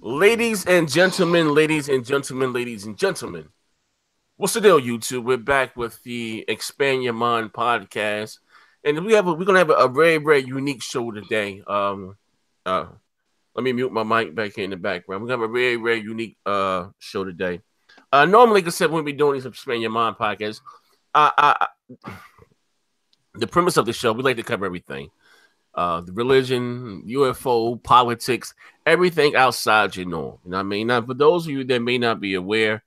Ladies and gentlemen, ladies and gentlemen. What's the deal, YouTube? We're back with the Expand Your Mind podcast, and we're gonna have a very very unique show today. Uh, Let me mute my mic back here in the background. We're gonna have a very very unique show today. Normally, like I said, when we doing these Expand Your Mind podcasts, the premise of the show we like to cover everything. The religion, UFO, politics, everything outside your norm. You know what I mean? Now, for those of you that may not be aware,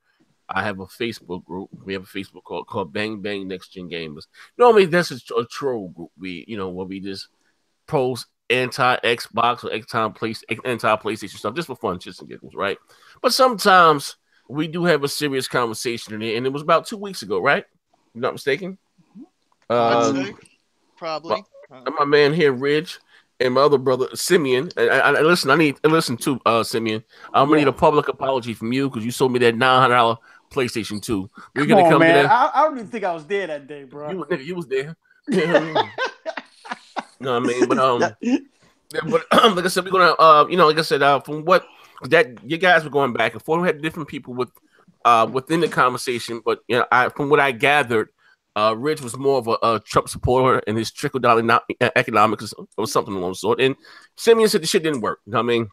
I have a Facebook group. We have a Facebook called Bang Bang Next Gen Gamers. Normally, that's a troll group. Where we just post anti Xbox or anti PlayStation stuff just for fun, shits and giggles, right? But sometimes we do have a serious conversation in it, and it was about 2 weeks ago, right? You're not mistaken. I'd say probably. My man here, Ridge, and my other brother, Simeon. I listen. I need to listen to Simeon. I'm gonna need a public apology from you because you sold me that $900 PlayStation 2. We're Come on, man. to that. I don't even think I was there that day, bro. You was there. You know what I mean? But like I said, we're gonna like I said, from what that you guys were going back and forth, we had different people within the conversation, but from what I gathered. Rich was more of a Trump supporter and his trickle down economics or something along the sort. And Simeon said the shit didn't work. You know what I mean?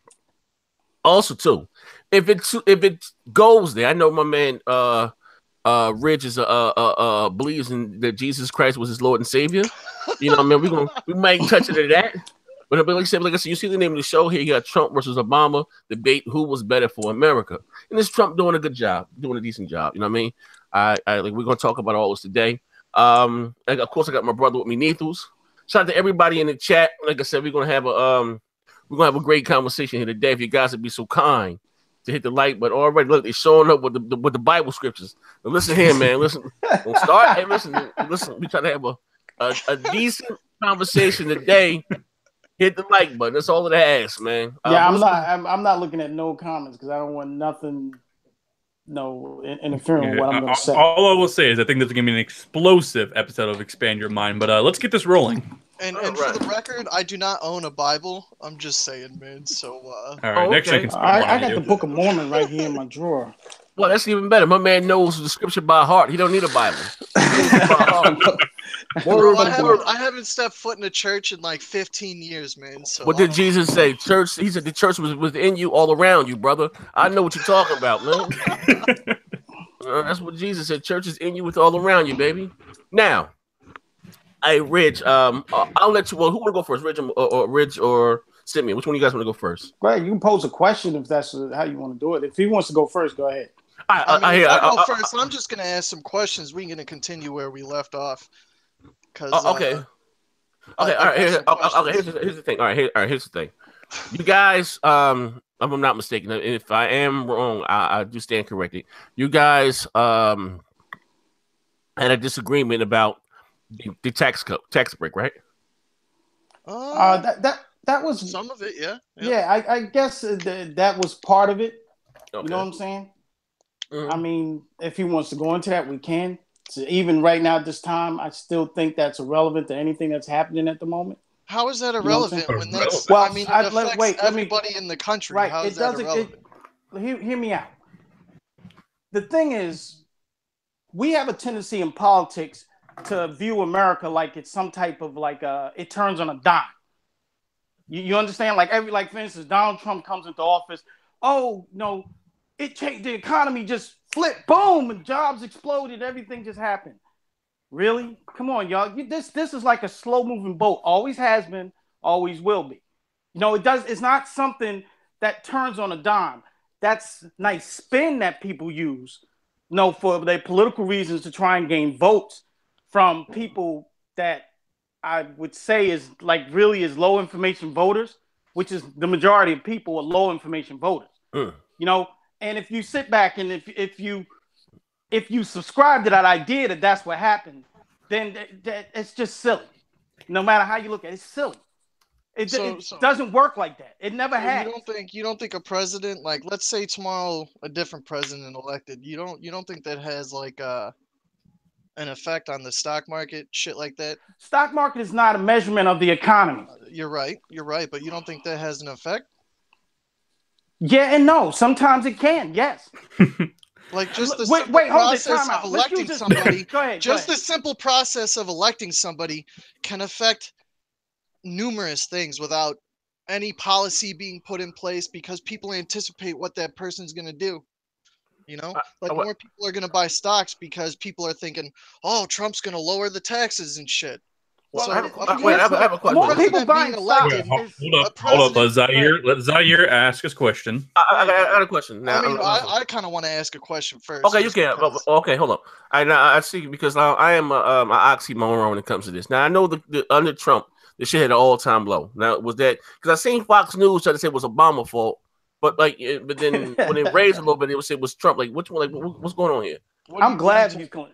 Also, too, if it goes there, I know my man Rich is believes in that Jesus Christ was his Lord and Savior. You know what I mean? We might touch it at that. But like I said, you see the name of the show here. You got Trump versus Obama debate. Who was better for America? And this Trump doing a good job, doing a decent job. You know what I mean? We're gonna talk about all this today. Of course, I got my brother with me, Nethus. Shout out to everybody in the chat. Like I said, we're gonna have a great conversation here today. If you guys would be so kind to hit the like button. Already, look, they're showing up with the Bible scriptures. But listen here, man. Listen, don't start. Hey, listen. We try to have a decent conversation today. Hit the like button. That's all it asks, man. I'm not looking at no comments because I don't want nothing. No, interfering with what I'm going to say. All I will say is I think this is going to be an explosive episode of Expand Your Mind, but let's get this rolling. And for the record, I do not own a Bible. I'm just saying, man. So, all right, next I can I got the Book of Mormon right here in my drawer. Well, that's even better. My man knows the scripture by heart. He don't need a Bible. Bro, I haven't stepped foot in a church in like 15 years, man. So what did Jesus say? Church. He said the church was within you, all around you, brother. I know what you're talking about, man. That's what Jesus said. Church is in you, with all around you, baby. Now, hey, Rich. I'll let you. Well, who want to go first, Rich or Simeon? Which one of you guys want to go first? Right, you can pose a question if that's how you want to do it. If he wants to go first, go ahead. I'll go first. I'm just gonna ask some questions. We're gonna continue where we left off. Okay. All right. Here's the thing. All right. Here's the thing. You guys, if I'm not mistaken, and if I am wrong, I do stand corrected. You guys had a disagreement about the tax break, right? That was some of it, yeah. Yeah, I guess that was part of it. Okay. You know what I'm saying? Mm-hmm. I mean, if he wants to go into that, we can. So even right now at this time, I still think that's irrelevant to anything that's happening at the moment. How is that irrelevant when that's? Well, I mean, it affects everybody in the country. Right? How is that irrelevant? Hear me out. The thing is, we have a tendency in politics to view America like it's some type of it turns on a dime. You understand? Like for instance, Donald Trump comes into office. Oh no, it changed. The economy just flipped, boom, and jobs exploded. Everything just happened. Really? Come on, y'all. This is like a slow moving boat. Always has been, always will be. It's not something that turns on a dime. That's nice spin that people use, for their political reasons to try and gain votes from people that I would say is really is low information voters, which is the majority of people are low information voters. And if you sit back and if you subscribe to that idea that that's what happened, then it's just silly. No matter how you look at it, it's silly. It doesn't work like that. It never has. You don't think a president, let's say tomorrow a different president elected, you don't think that has an effect on the stock market, shit like that? Stock market is not a measurement of the economy. You're right, but you don't think that has an effect? Yeah and no. Sometimes it can. Yes. Like just the Wait, simple hold it. process Time of out. Let's use electing this. somebody, Go ahead. Go just ahead. the simple process of electing somebody can affect numerous things without any policy being put in place because people anticipate what that person's going to do. You know, like more people are going to buy stocks because people are thinking, "Oh, Trump's going to lower the taxes and shit." Well, So I have a question. More people president being buying elected, stocks. Hold up. Let Zaire ask his question. I got a question. Now, I mean, I kind of want to ask a question first. Okay, you can. Okay, hold on. I see because I am an oxymoron when it comes to this. Now I know the under Trump, the shit had an all-time low. Now was that because I seen Fox News try to say it was Obama's fault, but but then when it raised a little bit, it was Trump. Like which one? Like what's going on here? I'm glad he's going.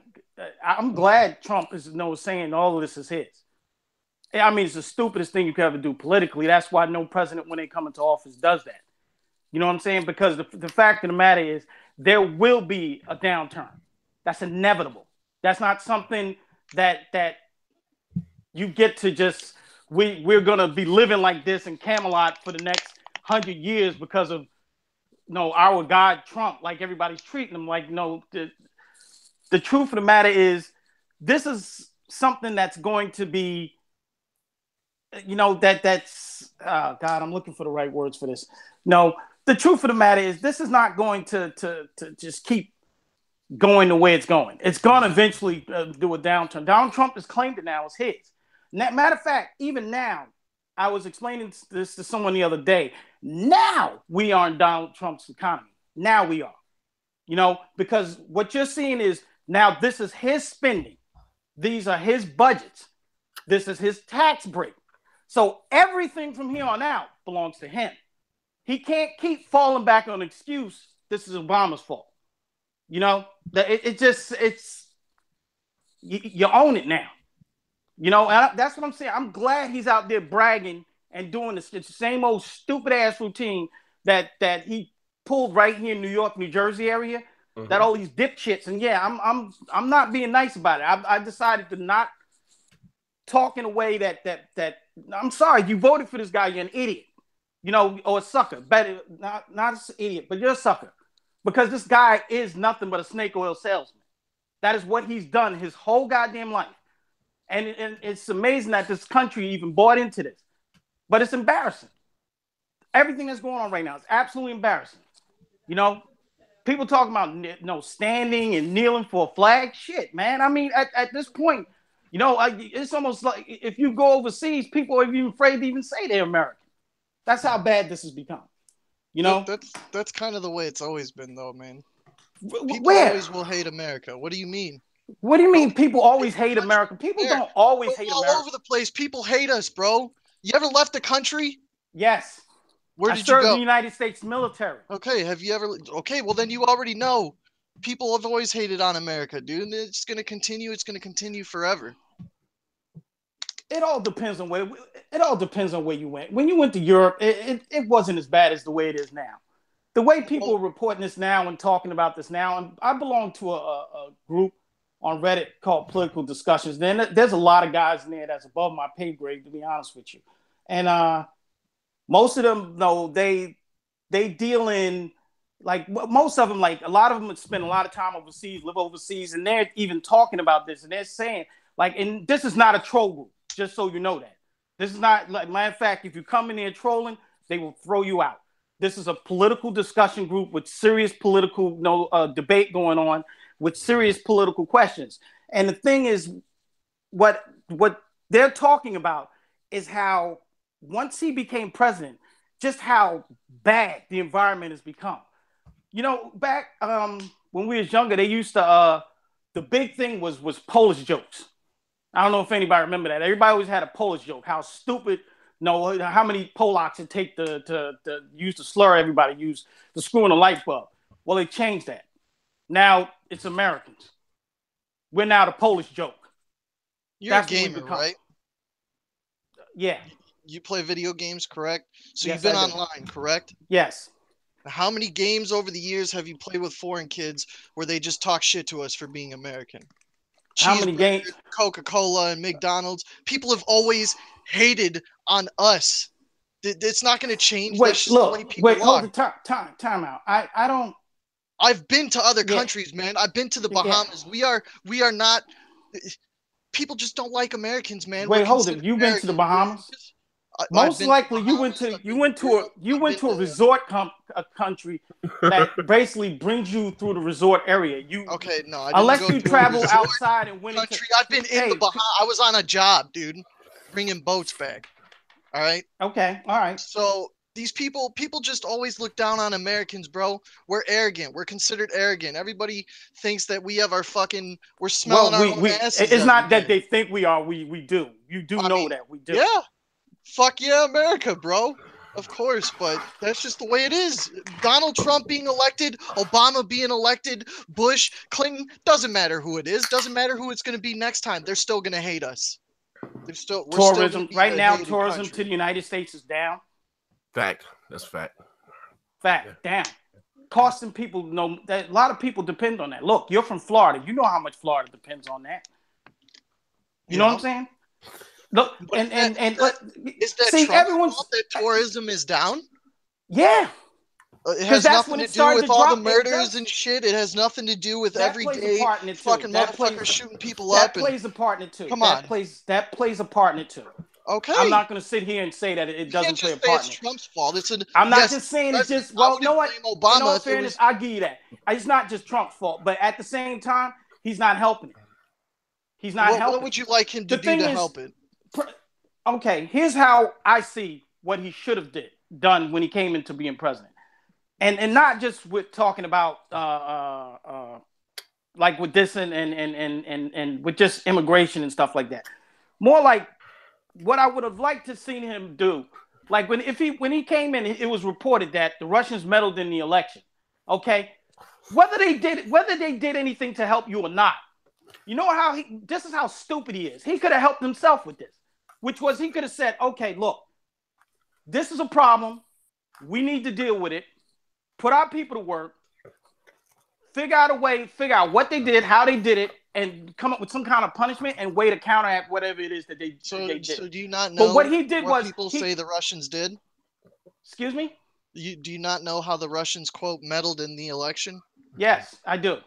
I'm glad Trump is saying all of this is his. I mean, it's the stupidest thing you could ever do politically. That's why no president, when they come into office, does that. You know what I'm saying? Because the fact of the matter is, there will be a downturn. That's inevitable. That's not something that you get to just we're gonna be living like this in Camelot for the next 100 years because of our God Trump. Like everybody's treating him like no. The truth of the matter is, this is something that's going to be. That's God, I'm looking for the right words for this. No, the truth of the matter is this is not going to just keep going the way it's going. It's going to eventually do a downturn. Donald Trump has claimed it now as his. Matter of fact, even now, I was explaining this to someone the other day. Now we are in Donald Trump's economy. Now we are. Because what you're seeing is now this is his spending. These are his budgets. This is his tax break. So everything from here on out belongs to him. He can't keep falling back on an excuse. This is Obama's fault. It's you own it now. And that's what I'm saying. I'm glad he's out there bragging and doing the same old stupid ass routine that he pulled right here in New York, New Jersey area. Mm-hmm. That all these dipshits. And yeah, I'm not being nice about it. I decided to not talk in a way that I'm sorry, you voted for this guy, you're an idiot, or a sucker. Better not an idiot, but you're a sucker. Because this guy is nothing but a snake oil salesman. That is what he's done his whole goddamn life. And it's amazing that this country even bought into this. But it's embarrassing. Everything that's going on right now is absolutely embarrassing. People talking about standing and kneeling for a flag. Shit, man. I mean, at this point, it's almost like if you go overseas, people are even afraid to even say they're American. That's how bad this has become. That's kind of the way it's always been, though, man. People Where? always will hate America. What do you mean? What do you mean people always hate America? People don't always hate America. All over the place, people hate us, bro. You ever left the country? Yes. Where did you go? In the United States military. Okay, have you ever? Okay, well then you already know. People have always hated on America, dude, and it's gonna continue. It's gonna continue forever. It all depends on where you went. When you went to Europe, it wasn't as bad as the way it is now. The way people are reporting this now and talking about this now, and I belong to a group on Reddit called Political Discussions. Then there's a lot of guys in there that's above my pay grade, to be honest with you. And most of them, they deal in, like, most of them, like a lot of them spend a lot of time overseas, live overseas, and they're even talking about this, and they're saying, like, and this is not a troll group, just so you know that. This is not, like, matter of fact, if you come in there trolling, they will throw you out. This is a political discussion group with serious political debate going on, with serious political questions. And the thing is, what they're talking about is how once he became president, just how bad the environment has become. Back when we was younger, they used to the big thing was Polish jokes. I don't know if anybody remember that. Everybody always had a Polish joke. How stupid, how many Polacks it take to use the slur everybody used to screw in a light bulb. Well, they changed that. Now it's Americans. We're now the Polish joke. You're a gamer, right? Yeah. You play video games, correct? So yes, you've been online, correct? Yes. How many games over the years have you played with foreign kids where they just talk shit to us for being American? How many games? Coca-Cola and McDonald's. People have always hated on us It's not going to change. Wait, That's just the way people hold are. the time out. I don't. I've been to other countries, man. I've been to the Bahamas. We are not. People just don't like Americans, man. Wait, hold it. You've been to the Bahamas? Most likely, you went to a resort country that basically brings you through the resort area. Okay, no, I didn't unless go you to travel outside and went country. I've been in the Bahamas. I was on a job, dude, bringing boats back. All right. Okay. All right. So these people just always look down on Americans, bro. We're arrogant. We're considered arrogant. Everybody thinks that we have our fucking. We're smelling our own asses. It's not that they think we are. We do. You do know that we do. Yeah. Fuck yeah, America, bro. Of course, but that's just the way it is. Donald Trump being elected, Obama being elected, Bush, Clinton, doesn't matter who it is. Doesn't matter who it's going to be next time. They're still going to hate us. Tourism right now. Tourism to the United States is down. Fact. That's fact. Down. Costing people that a lot of people depend on that. Look, you're from Florida. You know how much Florida depends on that. You know what I'm saying? Look, is that see, everyone's that tourism is down? Yeah. It has nothing to do with all the murders and shit. It has nothing to do with everyday fucking motherfuckers shooting people up. That plays a part in it too. Come on. That plays a part in it too. Okay. I'm not going to sit here and say that it doesn't play a part in it. It's Trump's fault. I'm not just saying it's just, well, you know what? Obama, in all fairness, I'll give you that. It's not just Trump's fault, but at the same time, he's not helping it. He's not helping. What would you like him to do to help it? Okay, here's how I see what he should have done when he came into being president. And not just with talking about like with this and with just immigration and stuff like that. More like what I would have liked to seen him do. Like when he came in, it was reported that the Russians meddled in the election. Okay, whether they did anything to help you or not, you know how this is how stupid he is. He could have helped himself with this, which was he could have said, okay, look, this is a problem. We need to deal with it. Put our people to work. Figure out what they did, how they did it, and come up with some kind of punishment and way to counteract whatever it is that they did. So do you not know what he did what people say the Russians did? Excuse me? Do you not know how the Russians, quote, meddled in the election? Yes, I do.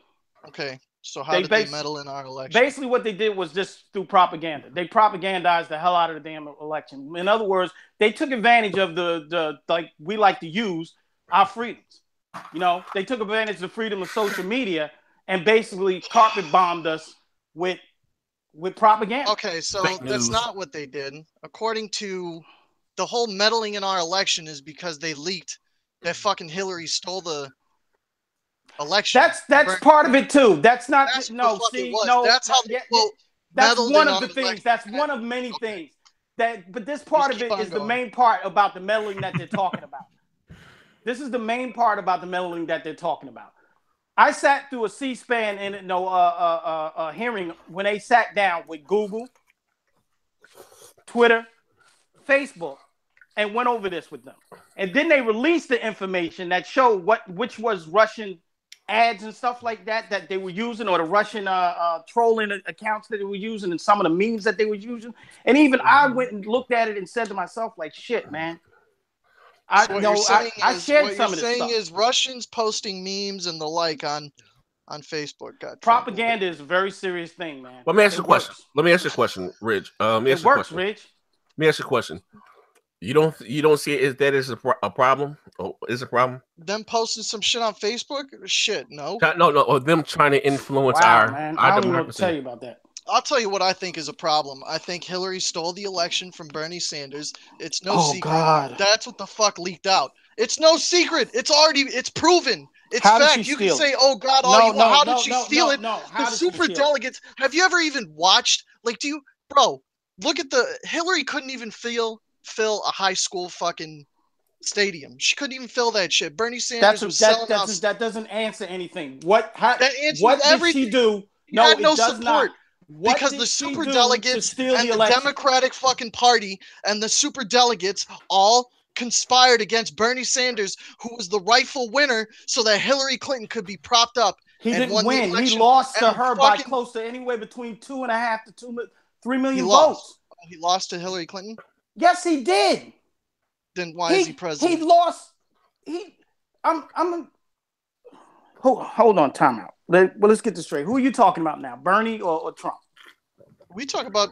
Okay. So how did they meddle in our election? Basically what they did was just through propaganda. They propagandized the hell out of the damn election. In other words, they took advantage of the like we like to use our freedoms. You know, they took advantage of the freedom of social media and basically carpet bombed us with propaganda. Okay, so that's not what they did. According to the whole meddling in our election is because they leaked that fucking Hillary stole the election. That's part of it too. That's not That's no. That's how they that's one of the things. That's one of many things. But this part of it is the main part about the meddling that they're talking about. This is the main part about the meddling that they're talking about. I sat through a C-SPAN and hearing when they sat down with Google, Twitter, Facebook, and went over this with them. And then they released the information that showed which was Russian ads and stuff like that they were using, or the Russian trolling accounts that they were using, and some of the memes that they were using. And even I went and looked at it and said to myself, like, shit, man. I shared some of this stuff. What you're saying is Russians posting memes and the like on Facebook. Propaganda is a very serious thing, man. Let me ask you a question. Rich. It works, Rich. Let me ask you a question. You don't see it as a problem? Or is a problem? Them posting some shit on Facebook? Shit, no. No. Or them trying to influence our democracy. I don't even know what to tell you about that. I'll tell you what I think is a problem. I think Hillary stole the election from Bernie Sanders. It's no secret. God. That's what the fuck leaked out. It's no secret. It's proven. It's fact. You can say, oh God, how did she steal it? The super delegates. Have you ever even watched? Like, bro, look at Hillary couldn't even fill a high school fucking stadium. She couldn't even fill that shit. Bernie Sanders was selling out. That doesn't answer anything. What did she do? No, it does support. Not. Because the super delegates and the Democratic fucking Party and the super delegates all conspired against Bernie Sanders, who was the rightful winner, so that Hillary Clinton could be propped up. He didn't win. He lost to her by close to anywhere between 2.5 to 3 million votes. He lost to Hillary Clinton? Yes, he did. then why is he president? He lost. Hold on, timeout. Let's get this straight. Who are you talking about now, Bernie or Trump? We talk about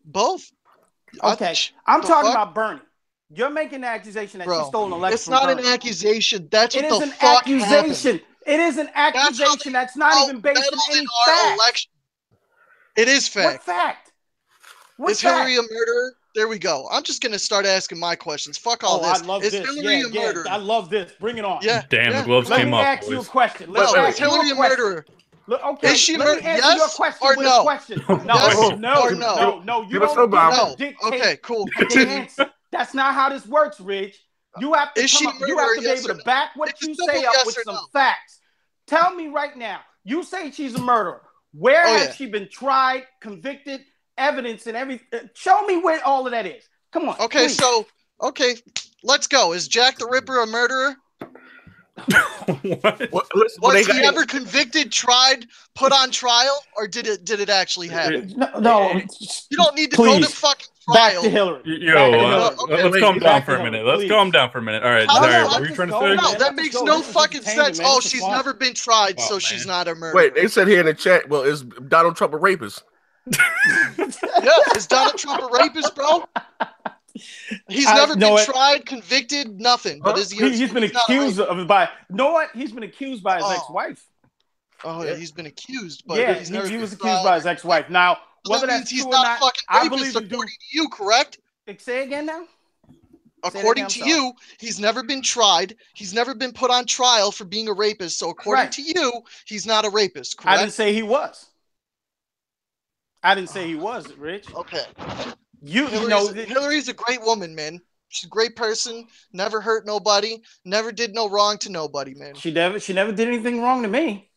both. Okay, I'm talking about Bernie. You're making the accusation that she stole an election. It's not an accusation. That's what the fuck happened. It is an accusation that's not even based on any fact. It is fact. What fact? Is Hillary a murderer? There we go. I'm just gonna start asking my questions. Fuck all this. I love is this. Hillary a murderer? I love this. Bring it on. Yeah. Damn, the gloves came up. Let me ask you a question. Is Hillary a murderer? Okay. Is she let me answer your question with a question. No. You don't dictate. Okay, cool. The answer. That's not how this works, Ridge. You have to You have to be able to back what you say up with some facts. Tell me right now. You say she's a murderer. Where has she been tried, convicted, evidence, and everything? Show me where all of that is. Come on. Okay, please. Let's go. Is Jack the Ripper a murderer? Was he ever convicted, tried, put on trial, or did it actually happen? No. You don't need to go to fucking trial. Back to Hillary. Let's calm down for a minute. Let's calm down for a minute. All right, Zaire, what were you trying to say? No, that makes no fucking sense. Oh, she's never been tried, so she's not a murderer. Wait, they said here in the chat, well, is Donald Trump a rapist? Yeah, is Donald Trump a rapist, bro? He's never been tried, convicted, nothing. But is he? He's been accused of by. You know what? He's been accused by his ex-wife. Oh yeah, he's been accused, but he was accused by his ex-wife. Now, whether that's true or not, I believe according to you, correct? Say again now. According to you, he's never been tried. He's never been put on trial for being a rapist. So according to you, he's not a rapist, correct? I didn't say he was. Rich. Okay. Hillary's a great woman, man. She's a great person. Never hurt nobody. Never did no wrong to nobody, man. She never did anything wrong to me.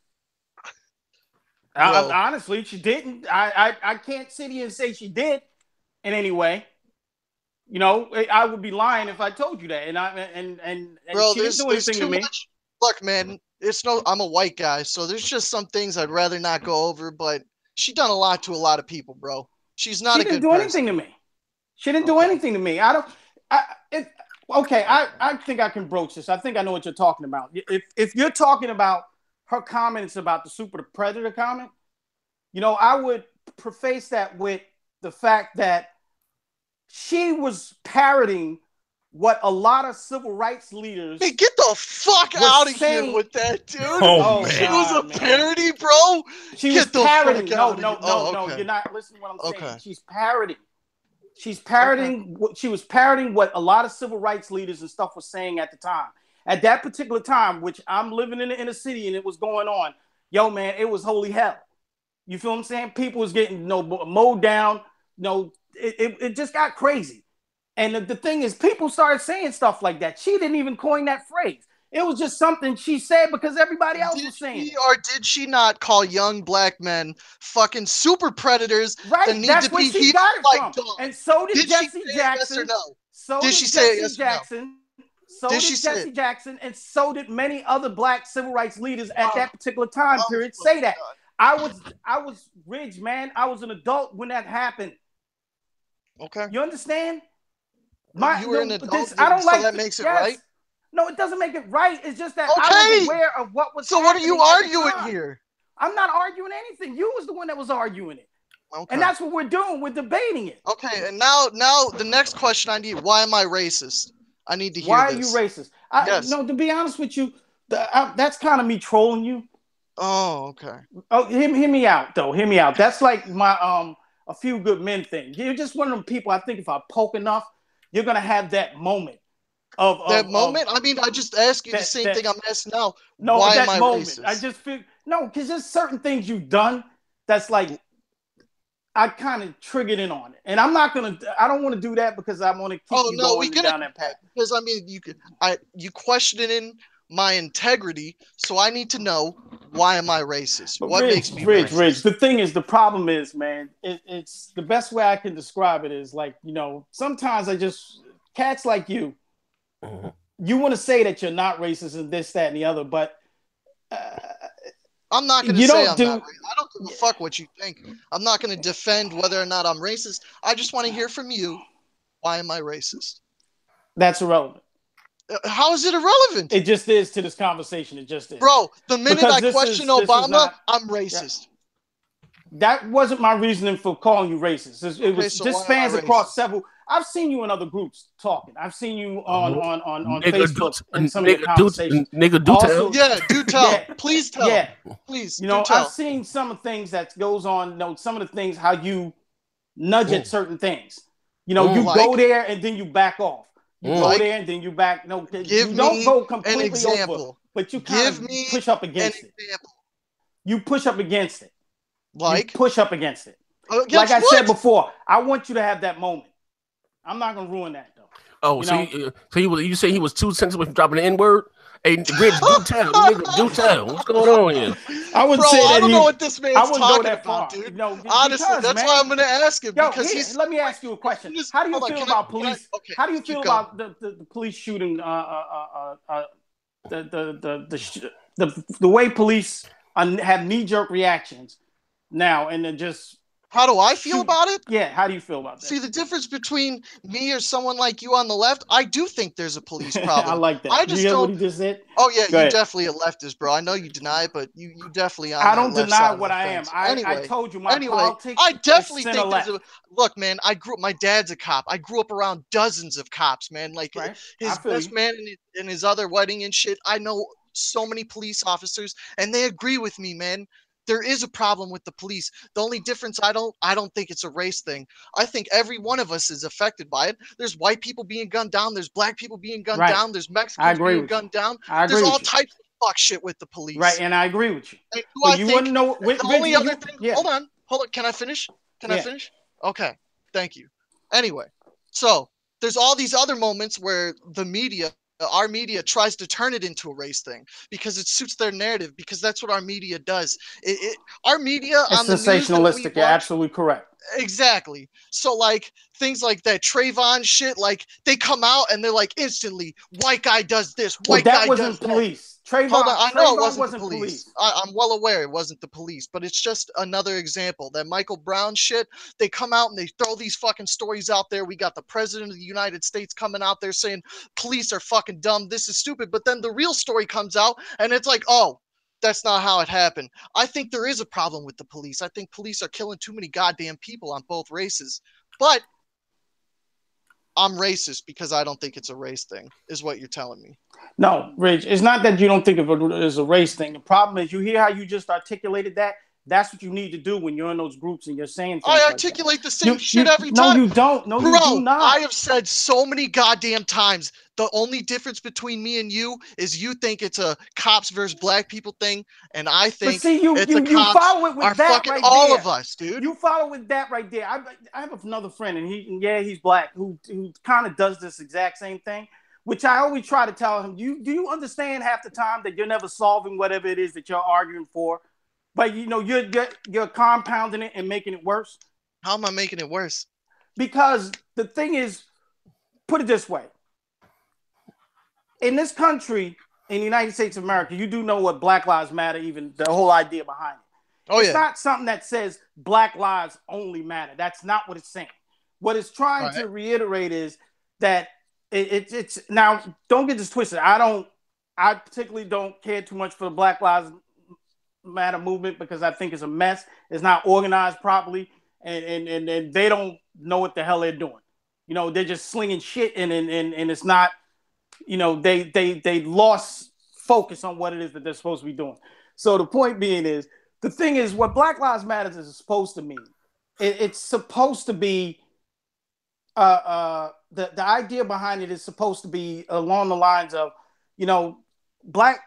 Honestly, she didn't. I can't sit here and say she did in any way. You know, I would be lying if I told you that. And bro, she didn't do anything to me. Look, man, I'm a white guy, so there's just some things I'd rather not go over. But she done a lot to a lot of people, bro. She's not a good person. She didn't do anything to me. She didn't do anything to me. I think I can broach this. I think I know what you're talking about. If you're talking about her comments about the Super Predator comment, you know, I would preface that with the fact that she was parroting what a lot of civil rights leaders. Hey, get the fuck out of here with that, dude. Oh, she was a parody, bro. She was parroting. No. You're not listening to what I'm saying. She's parroting. She was parroting what a lot of civil rights leaders and stuff were saying at the time. At that particular time, which I'm living in the inner city and it was going on, yo, man, it was holy hell. You feel what I'm saying? People was getting mowed down. It just got crazy. And the thing is, people started saying stuff like that. She didn't even coin that phrase. It was just something she said because everybody else was saying. Or did she not call young black men fucking super predators? Right, that need that's to where be she got it from. Dogs? And so did Jesse Jackson. Yes or no? So did she say yes or no? So did Jesse Jackson, and so did many other black civil rights leaders at that particular time period say that. I was Ridge, man. I was an adult when that happened. Okay. You understand? You were an adult, I don't like that makes it right? No, it doesn't make it right. It's just that I was aware of what was happening. So what are you arguing here? I'm not arguing anything. You was the one that was arguing it. Okay. And that's what we're doing. We're debating it. Okay, and now the next question I need, why am I racist? I need to hear Why this. are you racist? Yes. No, to be honest with you, that's kind of me trolling you. Oh, okay. Oh, hear me out, though. Hear me out. That's like my a few good men thing. You're just one of them people, I think if I poke enough, you're going to have that moment. I mean, I just ask you the same thing I'm asking now. No, why am I racist? I just feel, no, because there's certain things you've done that's like, I kind of triggered in on it. And I don't want to do that because I want to keep going down that path. Because, I mean, you questioning my integrity, so I need to know, why am I racist? But what makes me racist? Rich, the thing is, the problem is, man, it's the best way I can describe it is like, sometimes cats like you, you want to say that you're not racist and this, that, and the other, but I'm not going to say I'm not racist. I don't give a fuck what you think. I'm not going to defend whether or not I'm racist. I just want to hear from you. Why am I racist? That's irrelevant. How is it irrelevant? It just is to this conversation. It just is. Bro, the minute Because I question Obama, I'm racist. That wasn't my reasoning for calling you racist. It was so just spans across several. I've seen you in other groups talking. I've seen you on Facebook and some of your conversations. Nigga, do tell. Yeah, do tell. Yeah. Please tell. Yeah. Please, you know, do tell. I've seen some of the things that goes on. You know, some of the things how you nudge at certain things. You know, you go there and then you back off. You go there and then you back. No, you don't go completely over, but you kind of push up against it. You push up against it. Like you push up against it. Like I said before, I want you to have that moment. I'm not gonna ruin that though. Oh, so you say he was 2 cents away from dropping the N-word? Hey, Rich, do tell, nigga, do tell. What's going on here? I wouldn't say that. I don't know what this man's talking about, dude. No, honestly, that's why I'm gonna ask him. Because let me ask you a question. How do you feel about police? How do you feel about the police shooting? The way police have knee-jerk reactions now, and then just. How do I feel about it? Yeah, how do you feel about that? See, the difference between me or someone like you on the left, I do think there's a police problem. I like that. I just don't. What he just said? Oh, yeah, you're definitely a leftist, bro. I know you deny it, but you definitely are. I don't deny what I am. I told you my politics. I definitely think there's a... Look, man, my dad's a cop. I grew up around dozens of cops, man. Like, his best man and his other wedding and shit. I know so many police officers, and they agree with me, man. There is a problem with the police. The only difference, I don't think it's a race thing. I think every one of us is affected by it. There's white people being gunned down. There's black people being gunned down. There's Mexicans being gunned down. There's all types of fuck shit with the police. Right, and I agree with you. But you wouldn't know. The only other thing. Yeah. Hold on. Can I finish? I finish? Okay. Thank you. Anyway, so there's all these other moments where our media tries to turn it into a race thing because it suits their narrative, because that's what our media does. Our media it's on the sensationalistic. You're absolutely correct. Exactly. So like things like that Trayvon shit, like they come out and they're like instantly, white guy does this, white guy does police. Trayvon, hold on, I know it wasn't the police. I'm well aware it wasn't the police, but it's just another example. That Michael Brown shit, they come out and they throw these fucking stories out there. We got the president of the United States coming out there saying police are fucking dumb, this is stupid, but then the real story comes out and it's like, oh, that's not how it happened. I think there is a problem with the police. I think police are killing too many goddamn people on both races. But I'm racist because I don't think it's a race thing, is what you're telling me. No, Rich, it's not that you don't think of it as a race thing. The problem is you hear how you just articulated that. That's what you need to do when you're in those groups and you're saying things. I articulate the same shit every time. No, you don't. No, you do not. I have said so many goddamn times. The only difference between me and you is you think it's a cops versus black people thing, and I think you follow it with that fucking right all there. Of us, dude. You follow with that right there. I have another friend, and he's black, who kind of does this exact same thing, which I always try to tell him. Do you understand half the time that you're never solving whatever it is that you're arguing for? But you know you're compounding it and making it worse. How am I making it worse? Because the thing is, put it this way: in this country, in the United States of America, you do know what Black Lives Matter, even the whole idea behind it. It's not something that says Black lives only matter. That's not what it's saying. What it's trying to reiterate is that it's now. Don't get this twisted. I particularly don't care too much for the Black Lives Matter movement because I think it's a mess. It's not organized properly, and they don't know what the hell they're doing. You know, they're just slinging shit, and it's not. You know, they lost focus on what it is that they're supposed to be doing. So the point being is, the thing is, what Black Lives Matter is supposed to mean. It's supposed to be the idea behind it is supposed to be along the lines of, you know, black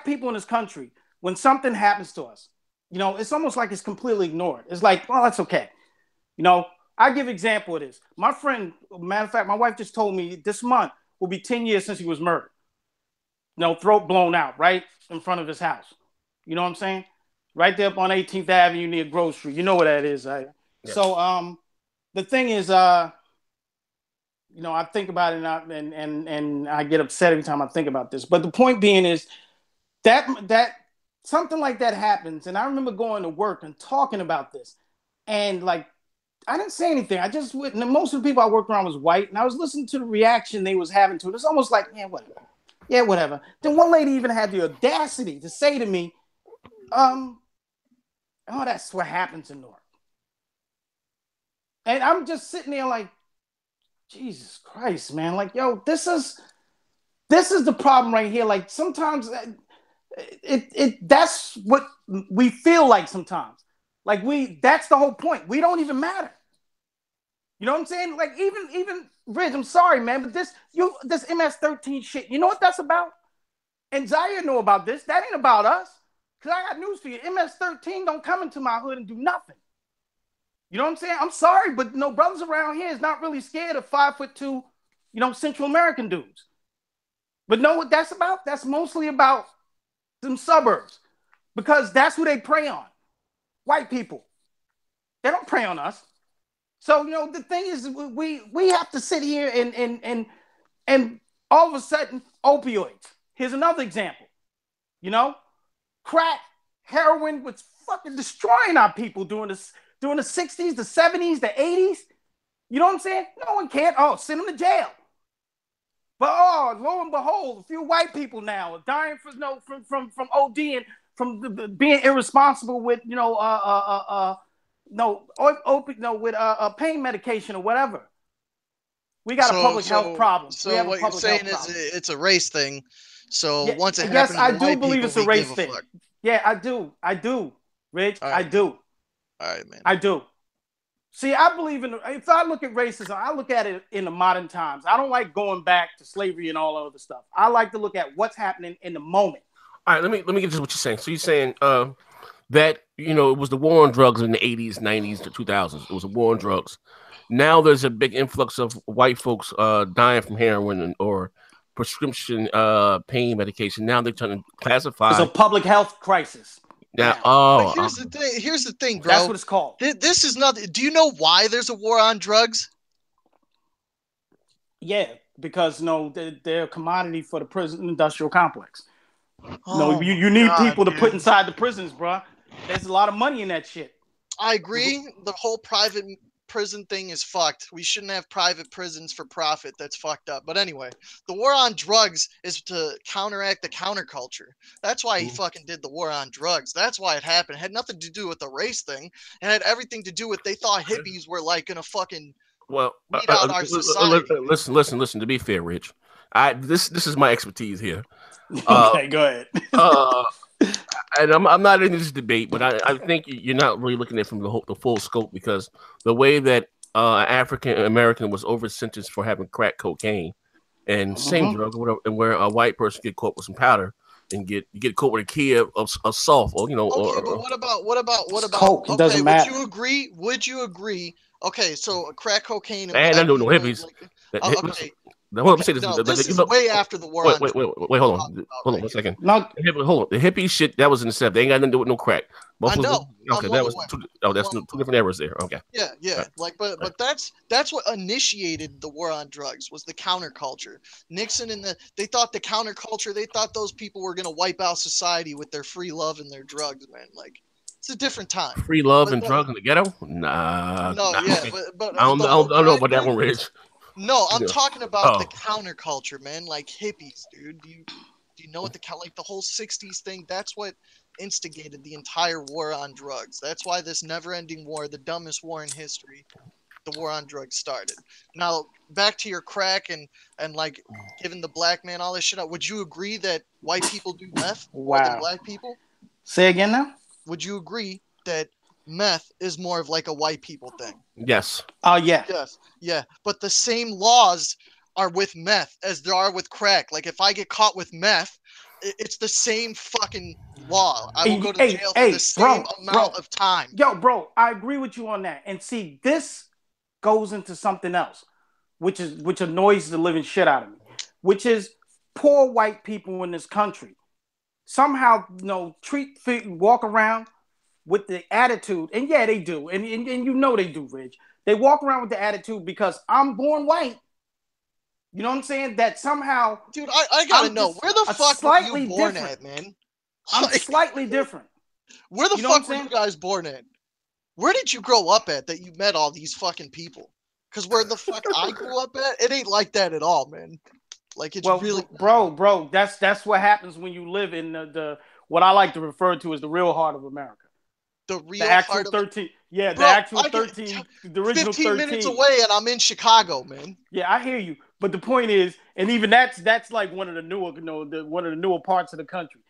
people in this country. When something happens to us, you know, it's almost like it's completely ignored. It's like, well, that's okay. You know, I give example of this. My friend, matter of fact, my wife just told me this month will be 10 years since he was murdered. You know, throat blown out right in front of his house. You know what I'm saying? Right there up on 18th Avenue near Grove Street. You know where that is. Right? Yeah. So the thing is, you know, I think about it and I get upset every time I think about this. But the point being is that something like that happens. And I remember going to work and talking about this. And like, I didn't say anything. I just most of the people I worked around was white, and I was listening to the reaction they was having to it. It's almost like, yeah, whatever. Yeah, whatever. Then one lady even had the audacity to say to me, oh, that's what happens in Newark. And I'm just sitting there like, Jesus Christ, man. Like, yo, this is the problem right here. Like, sometimes that's what we feel like sometimes. Like, that's the whole point. We don't even matter. You know what I'm saying? Like, even Ridge, I'm sorry, man, but this MS-13 shit, you know what that's about? And Zaire know about this. That ain't about us. Because I got news for you. MS-13 don't come into my hood and do nothing. You know what I'm saying? I'm sorry, but no brothers around here is not really scared of 5'2", Central American dudes. But know what that's about? That's mostly about them suburbs. Because that's who they prey on. White people. They don't prey on us. So, the thing is, we have to sit here and all of a sudden, opioids. Here's another example. Crack, heroin was fucking destroying our people during the 60s, the 70s, the 80s. You know what I'm saying? No one cared. Oh, send them to jail. But lo and behold, a few white people now are dying from ODing, from being irresponsible with pain medication or whatever. We got a public health problem. So what you're saying is it's a race thing. So once it yes, happens, I do believe it's a race thing. Yeah, I do, Rich. I do. All right, man. I do. See, I believe if I look at racism, I look at it in the modern times. I don't like going back to slavery and all other stuff. I like to look at what's happening in the moment. All right, let me get to what you're saying. So you're saying that it was the war on drugs in the 80s, 90s, to 2000s. It was a war on drugs. Now there's a big influx of white folks dying from heroin or prescription pain medication. Now they're trying to classify. It's a public health crisis. Now, here's the thing, bro. That's what it's called. This is not. Do you know why there's a war on drugs? Yeah, because they're a commodity for the prison industrial complex. You need people to put inside the prisons, bro. There's a lot of money in that shit. I agree. The whole private prison thing is fucked. We shouldn't have private prisons for profit. That's fucked up. But anyway, the war on drugs is to counteract the counterculture. That's why he fucking did the war on drugs. That's why it happened. It had nothing to do with the race thing. It had everything to do with they thought hippies were like gonna fucking weed out our society. Listen. To be fair, Rich, this is my expertise here. Okay, go ahead. And I'm not in this debate, but I think you're not really looking at it from the full scope, because the way that African American was over sentenced for having crack cocaine and same drug or whatever, and where a white person get caught with some powder and get caught with a key of soft, or but what about coke? It doesn't matter. Would you agree? Okay, so crack cocaine. And I don't know hippies. Okay. This is way after the war. Wait, hold on 1 second. Hold on. The hippie shit that was in the 70s. They ain't got nothing to do with no crack. I know. Okay, that was that's two different eras there. Okay. Yeah. But that's what initiated the war on drugs, was the counterculture. Nixon they thought the counterculture. They thought those people were gonna wipe out society with their free love and their drugs, man. Like, it's a different time. Free love and drugs in the ghetto? Nah. No, yeah, but I don't know about that one, Rich. No, I'm talking about the counterculture, man. Like hippies, dude. Do you know what the whole 60s thing? That's what instigated the entire war on drugs. That's why this never-ending war, the dumbest war in history, the war on drugs started. Now, back to your crack and like giving the black man all this shit out. Would you agree that white people do meth more than black people? Say again now? Would you agree that meth is more of like a white people thing? Yes. Oh, yeah. Yes. Yeah. But the same laws are with meth as there are with crack. Like, if I get caught with meth, it's the same fucking law. I will go to jail for the same amount of time. Yo, bro, I agree with you on that. And see, this goes into something else, which annoys the living shit out of me, which is poor white people in this country somehow, walk around with the attitude, and yeah, they do, and they do, Rich. They walk around with the attitude because I'm born white. You know what I'm saying? That somehow, dude, I gotta know, where the fuck were you born at, man? I'm slightly different. Where the fuck were you guys born at? Where did you grow up at that you met all these fucking people? Because where the fuck I grew up at, it ain't like that at all, man. Like it's really, bro. That's what happens when you live in the what I like to refer to as the real heart of America. The real the actual heart of 13. Yeah, Bro, the actual I get 13. The original 15 13 minutes away, and I'm in Chicago, man. Yeah, I hear you. But the point is, and even that's like one of the newer, one of the newer parts of the country.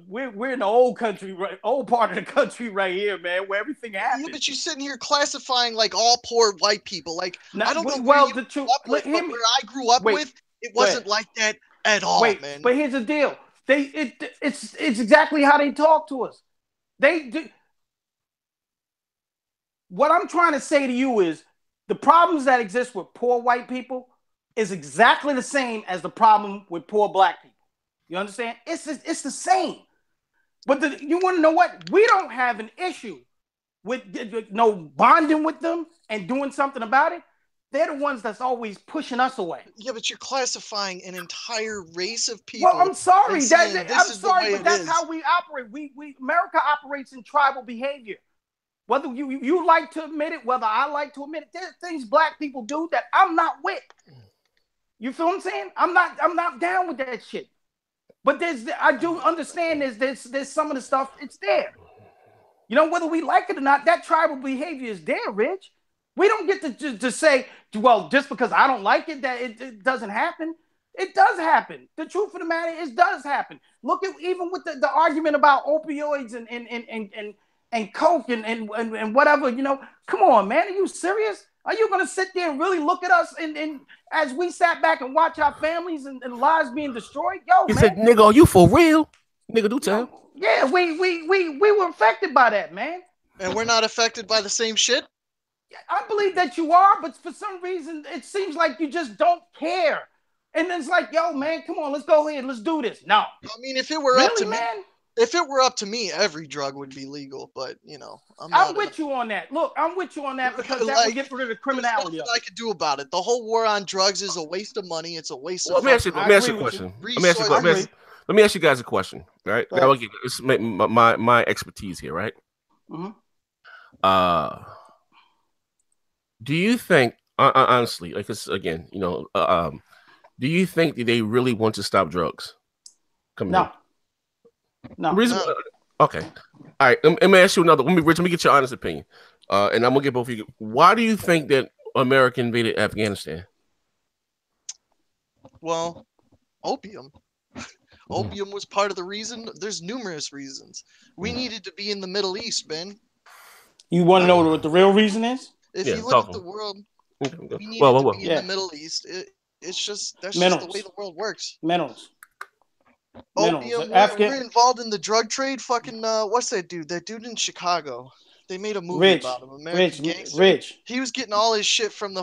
We're in the old country, right, old part of the country right here, man, where everything happens. Yeah, but you're sitting here classifying like all poor white people. Like I don't know well, where the you truth, grew up with, but where I grew up with, it wasn't like that at all, man. But here's the deal: it's exactly how they talk to us. They do. What I'm trying to say to you is the problems that exist with poor white people is exactly the same as the problem with poor black people. You understand? It's the same. But you want to know what? We don't have an issue with no bonding with them and doing something about it. They're the ones that's always pushing us away. Yeah, but you're classifying an entire race of people. Well, I'm sorry. I'm sorry, but that's how we operate. America operates in tribal behavior. Whether you like to admit it, whether I like to admit it, there's things black people do that I'm not with. You feel what I'm saying? I'm not down with that shit. But I do understand there's some of the stuff, it's there. You know, whether we like it or not, that tribal behavior is there, Rich. We don't get to say, well, just because I don't like it, that it doesn't happen. It does happen. The truth of the matter is, it does happen. Look at even with the argument about opioids and coke and whatever, you know. Come on, man. Are you serious? Are you going to sit there and really look at us and as we sat back and watch our families and lives being destroyed? Yo, he said, nigga, are you for real? Nigga, do tell. Yeah, we were affected by that, man. And we're not affected by the same shit? I believe that you are, but for some reason, it seems like you just don't care. And it's like, yo, man, come on, let's go ahead, let's do this. No. I mean, if it were up to me, if it were up to me, every drug would be legal. But you know, I'm with you on that. Look, I'm with you on that because that would get rid of the criminality. There's nothing I could do about it. The whole war on drugs is a waste of money. It's a waste of. Let me ask you a question. Let me ask you guys a question. All right, this is my expertise here, right? Mm-hmm. Do you think, honestly, like this again, you know, do you think that they really want to stop drugs? No. Okay. All right. Let me ask you another. Let me get your honest opinion. And I'm gonna get both of you. Why do you think that America invaded Afghanistan? Well, opium. Opium was part of the reason. There's numerous reasons. We needed to be in the Middle East, Ben. You want to know what the real reason is? If you look at the world, we needed to be in the Middle East. That's just the way the world works. Minerals. Opium. We're involved in the drug trade. Fucking what's that dude? That dude in Chicago. They made a movie about him. American Gangster. Rich. He was getting all his shit from the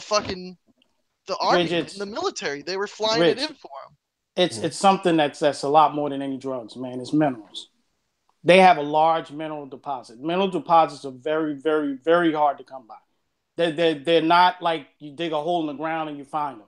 army, and the military. They were flying it in for him. It's something that's a lot more than any drugs, man. It's minerals. They have a large mineral deposit. Mineral deposits are very, very, very hard to come by. They're not like you dig a hole in the ground and you find them.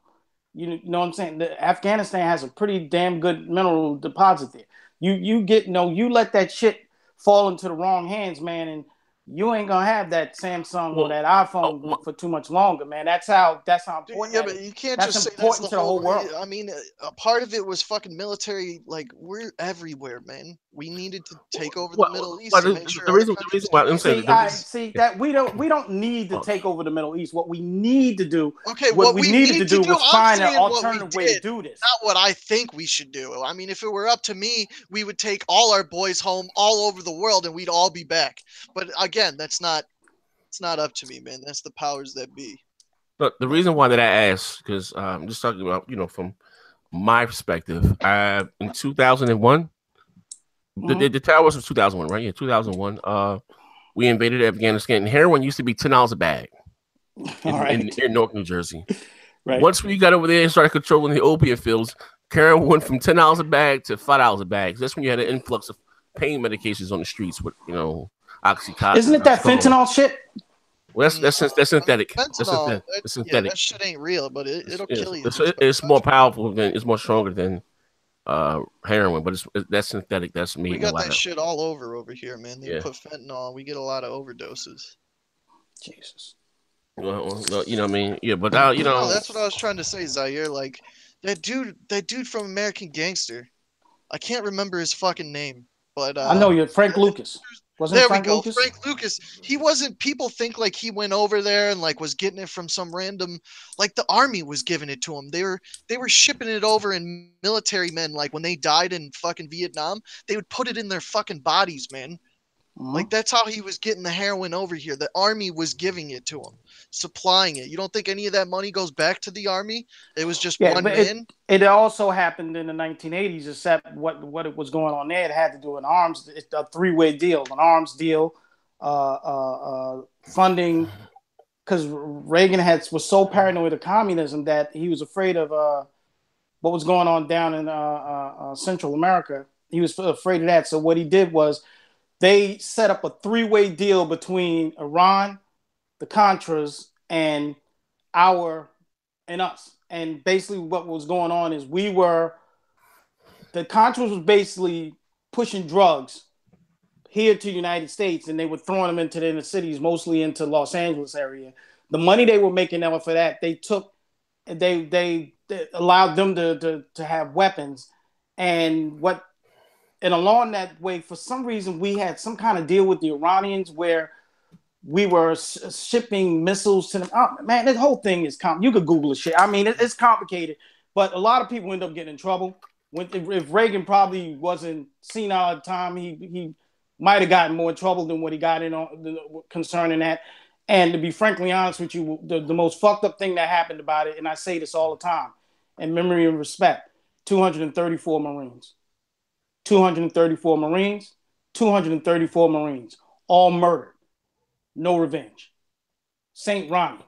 You know what I'm saying? Afghanistan has a pretty damn good mineral deposit there. You let that shit fall into the wrong hands, man, and you ain't gonna have that Samsung or that iPhone for too much longer, man. That's how important. Yeah, but you can't just say that's the whole world. I mean, a part of it was fucking military. Like we're everywhere, man. We needed to take over the Middle East. To make sure the reason why I'm saying that we don't need to take over the Middle East. What we need to do, what we needed to do was find an alternative way to do this. Not what I think we should do. I mean, if it were up to me, we would take all our boys home all over the world, and we'd all be back. But again, it's not up to me, man. That's the powers that be. But the reason why that I asked, because I'm just talking about, you know, from my perspective, in 2001. The towers was 2001, right? Yeah, 2001. We invaded Afghanistan, and heroin used to be $10 a bag in Newark, New Jersey. Right. Once we got over there and started controlling the opiate fields, heroin went from $10 a bag to $5 a bag. That's when you had an influx of pain medications on the streets with, you know, Oxycontin. Isn't it that fentanyl shit? Well, that's synthetic. That's synthetic. That shit ain't real, but it'll kill you. It's more powerful it's more stronger than heroin, but that's synthetic. That's me. We got that shit all over here, man. They put fentanyl. We get a lot of overdoses. Jesus. Well, you know what I mean? Yeah, but you know, no, that's what I was trying to say, Zaire. Like that dude from American Gangster. I can't remember his fucking name, but I know you're Frank Lucas. There we go, Frank Lucas. He wasn't. People think like he went over there and like was getting it from some random, like the army was giving it to him. They were shipping it over in military men. Like when they died in fucking Vietnam, they would put it in their fucking bodies, man. Like that's how he was getting the heroin over here. The army was giving it to him, supplying it. You don't think any of that money goes back to the army? It was just one man. It also happened in the 1980s, except what it was going on there. It had to do with arms. It's a three-way deal, an arms deal, funding. Because Reagan was so paranoid of communism that he was afraid of what was going on down in Central America. He was afraid of that. So what he did was, they set up a three-way deal between Iran, the Contras, and us. And basically what was going on is the Contras was basically pushing drugs here to the United States, and they were throwing them into the inner cities, mostly into Los Angeles area. The money they were making out for that, they allowed them to have weapons. And along that way, for some reason, we had some kind of deal with the Iranians where we were shipping missiles to them. Oh, man, this whole thing is you could Google the shit. I mean, it's complicated, but a lot of people end up getting in trouble. If Reagan probably wasn't senile at the time, he might have gotten more trouble than what he got in on concerning that. And to be frankly honest with you, the most fucked up thing that happened about it, and I say this all the time, in memory and respect, 234 Marines. 234 Marines, 234 Marines, all murdered. No revenge. St. Ronnie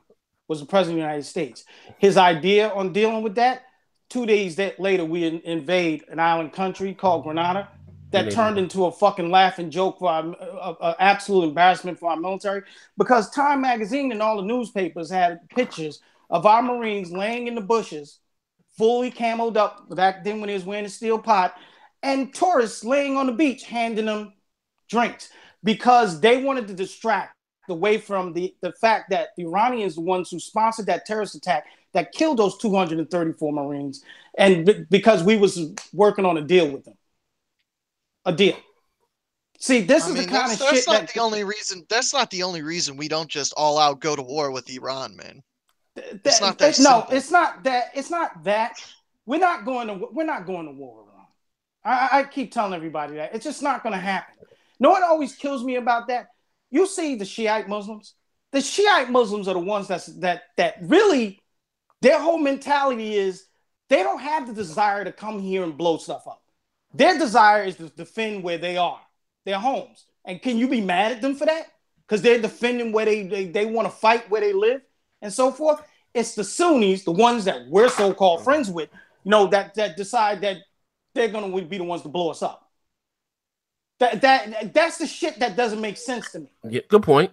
was the president of the United States. His idea on dealing with that, 2 days later, we invade an island country called Grenada that turned into a fucking laughing joke for our absolute embarrassment for our military, because Time Magazine and all the newspapers had pictures of our Marines laying in the bushes, fully camoed up, back then when he was wearing a steel pot, and tourists laying on the beach handing them drinks, because they wanted to distract away from the fact that the Iranians, the ones who sponsored that terrorist attack that killed those 234 Marines, and because we was working on a deal with them. A deal. See, this is the kind of shit that's not the only reason we don't just all out go to war with Iran, man. It's not that simple. No, it's not that. We're not going to war with Iran. I keep telling everybody that. It's just not going to happen. You know what always kills me about that? You see the Shiite Muslims. The Shiite Muslims are the ones that really, their whole mentality is they don't have the desire to come here and blow stuff up. Their desire is to defend where they are, their homes. And can you be mad at them for that? Because they're defending where they want to fight, where they live, and so forth. It's the Sunnis, the ones that we're so-called friends with, that decide that they're going to be the ones to blow us up. That's the shit that doesn't make sense to me. Yeah, good point.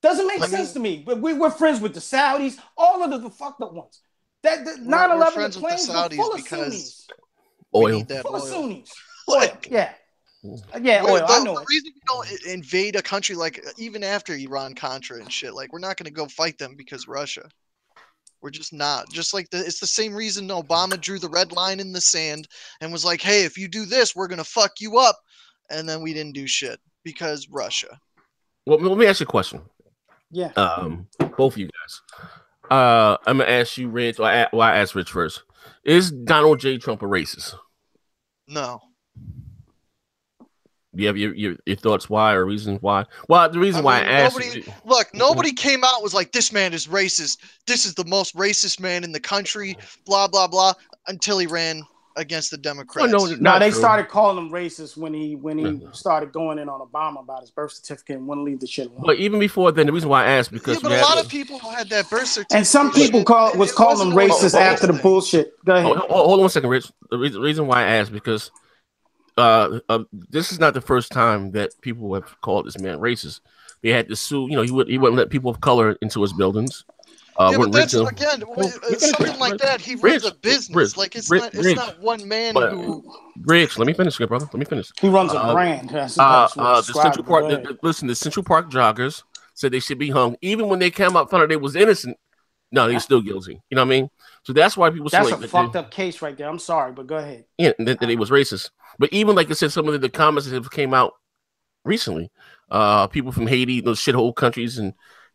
Doesn't make sense to me. But we're friends with the Saudis, all of the fucked up ones. That 9/11, the planes were full of Sunnis. Oil. Full of Sunnis. Oil. Yeah. Yeah, oil. I know the reason we don't invade a country, like even after Iran-Contra and shit, like we're not going to go fight them because Russia. We're just not. Just like it's the same reason Obama drew the red line in the sand and was like, hey, if you do this, we're going to fuck you up. And then we didn't do shit because Russia. Well, let me ask you a question. Yeah. Both of you guys. I'm going to ask you, Rich. I asked Rich first. Is Donald J. Trump a racist? No. Do you have your thoughts why or reasons why? Well, the reason why I asked nobody came out and was like, this man is racist. This is the most racist man in the country, blah, blah, blah, until he ran against the Democrats. No, they started calling him racist when he started going in on Obama about his birth certificate and wouldn't leave the shit alone. But even before then, the reason why I asked because but a lot of people had that birth certificate, and some people was calling him racist after the bullshit. Go ahead. Hold on 1 second, Rich. The reason why I asked because this is not the first time that people have called this man racist. They had to sue. He wouldn't let people of color into his buildings. Yeah, when but that's Rich, again something like Rich, that. He runs Rich, a business. Rich, Like it's Rich, not one man but who. Rich, let me finish, good brother. Let me finish. He runs a brand. That's what The Central described. Park. Listen, the Central Park joggers said they should be hung, even when they came out found out they was innocent. No, they're still guilty. You know what I mean? So that's why people. That's like, a fucked up case right there. I'm sorry, but go ahead. Yeah, that it was racist. But even like I said, some of the comments that came out recently, people from Haiti, those shithole countries, and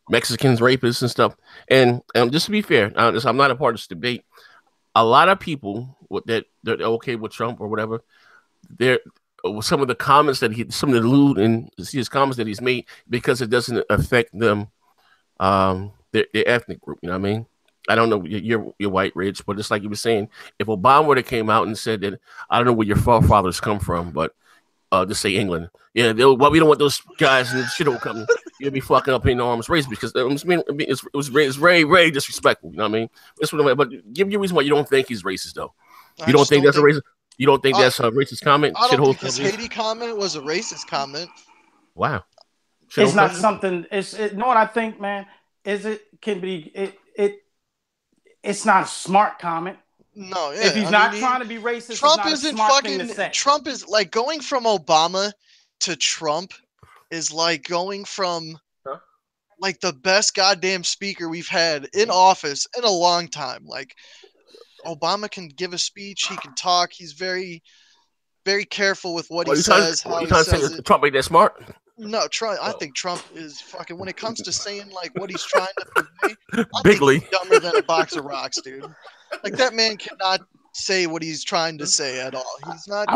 Mexicans, rapists, and stuff. And just to be fair, I'm not a part of this debate. A lot of people that they're okay with Trump or whatever, they're some of the comments that some of the lewd and his comments that he's made because it doesn't affect them, their ethnic group. You know what I mean? I don't know, you're white, Rich, but it's like you were saying, if Obama would have came out and said that, I don't know where your forefathers come from, but just say England. Yeah, well, we don't want those guys and shit will come. You'll be fucking up in the arms race because it's very, very disrespectful. You know what I mean? That's what but give me a reason why you don't think he's racist, though. You don't think that's a racist? You don't think that's a racist comment? I don't think his Haiti comment was a racist comment. Wow. It's not something. You know what I think, man? It's not a smart comment. No, yeah. If he's not trying to be racist, Trump isn't fucking. Trump is like going from Obama to Trump is like going from like the best goddamn speaker we've had in office in a long time. Like Obama can give a speech, he can talk. He's very, very careful with what he says. How he says it. Trump ain't that smart. No, Trump. I think Trump is fucking. When it comes to saying like what he's trying to convey, bigly he's dumber than a box of rocks, dude. Like that man cannot say what he's trying to say at all. He's not.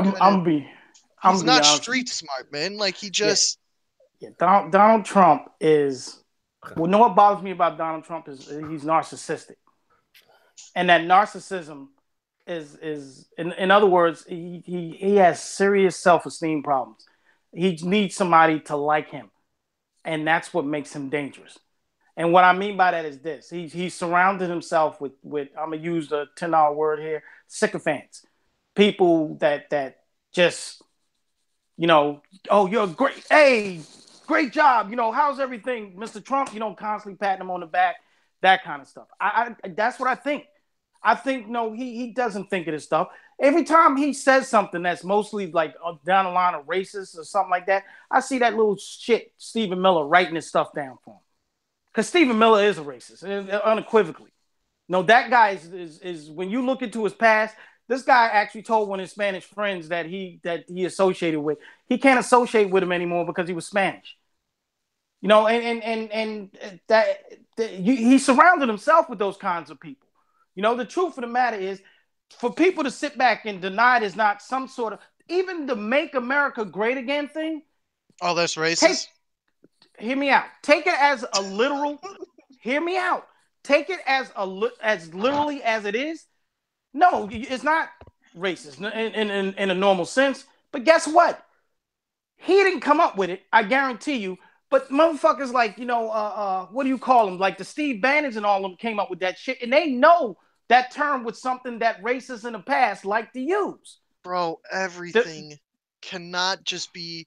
He's not street smart, man. Like he just. Yeah. Donald Trump is. Well, know what bothers me about Donald Trump is he's narcissistic, and that narcissism is in other words he has serious self-esteem problems. He needs somebody to like him, and that's what makes him dangerous. And what I mean by that is this: he's surrounded himself with I'm gonna use the $10 word here, sycophants, people that just, oh, you're great job, how's everything, Mr. Trump? Constantly patting him on the back, that kind of stuff. I that's what I think. I think he doesn't think of this stuff. Every time he says something that's mostly like down the line of racist or something like that, I see that little shit Stephen Miller writing his stuff down for him. Because Stephen Miller is a racist, unequivocally. No, that guy is when you look into his past, this guy actually told one of his Spanish friends that he associated with, he can't associate with him anymore because he was Spanish. And he surrounded himself with those kinds of people. The truth of the matter is, for people to sit back and deny it is not some sort of, even the Make America Great Again thing. Oh, that's racist. Hear me out. Take it as a literal. Hear me out. Take it as literally as it is. No, it's not racist in a normal sense. But guess what? He didn't come up with it. I guarantee you. But motherfuckers like what do you call them? Like the Steve Bannons and all of them came up with that shit, and they know that term was something that racists in the past like to use. Bro, everything cannot just be.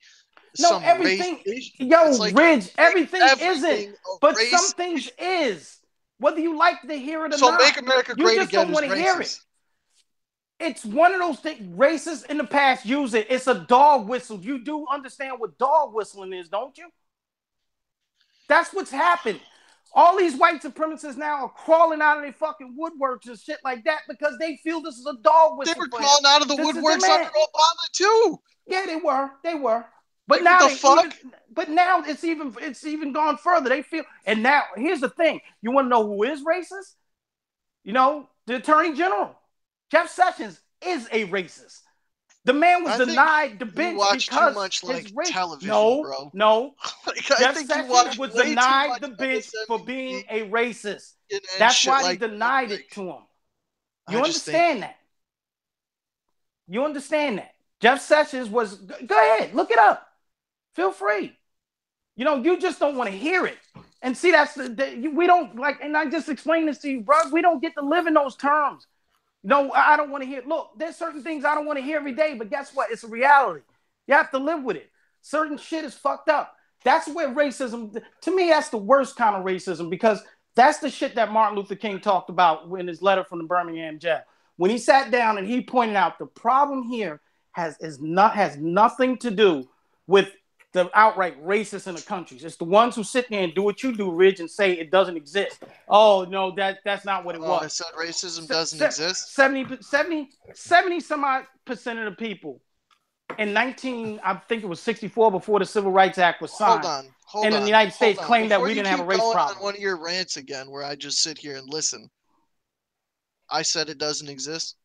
No, everything. Like, Ridge, everything isn't. But some things is. Whether you like to hear it or not. So Make America Great Again. You just don't want to hear it. It's one of those things. Racists in the past use it. It's a dog whistle. You do understand what dog whistling is, don't you? That's what's happened. All these white supremacists now are crawling out of their fucking woodworks and shit like that because they feel this is a dog whistle. They were crawling out of the woodworks under Obama too. Yeah, they were. But now, but now it's even gone further. They feel, and now here's the thing: you want to know who is racist? The Attorney General, Jeff Sessions, is a racist. The man was denied the bench because too much like television, bro. No. Jeff Sessions was denied the bench for being a racist. That's why they denied it to him. You understand that? You understand that? Jeff Sessions was. Go ahead, look it up. Feel free. You just don't want to hear it. And see, that's we don't like. And I just explained this to you, bro. We don't get to live in those terms. I don't want to hear. Look, there's certain things I don't want to hear every day, but guess what? It's a reality. You have to live with it. Certain shit is fucked up. That's where racism, to me, that's the worst kind of racism because That's the shit that Martin Luther King talked about in his letter from the Birmingham jail. When he sat down and he pointed out the problem here has nothing to do with the outright racists in the countries. It's the ones who sit there and do what you do, Ridge, and say it doesn't exist. Oh, no, that's not what it was. I said racism doesn't exist. 70 some odd percent of the people in I think it was 64 before the Civil Rights Act was signed. Hold on. In the United States claimed that we didn't have a race problem. On one of your rants again, where I just sit here and listen. I said it doesn't exist.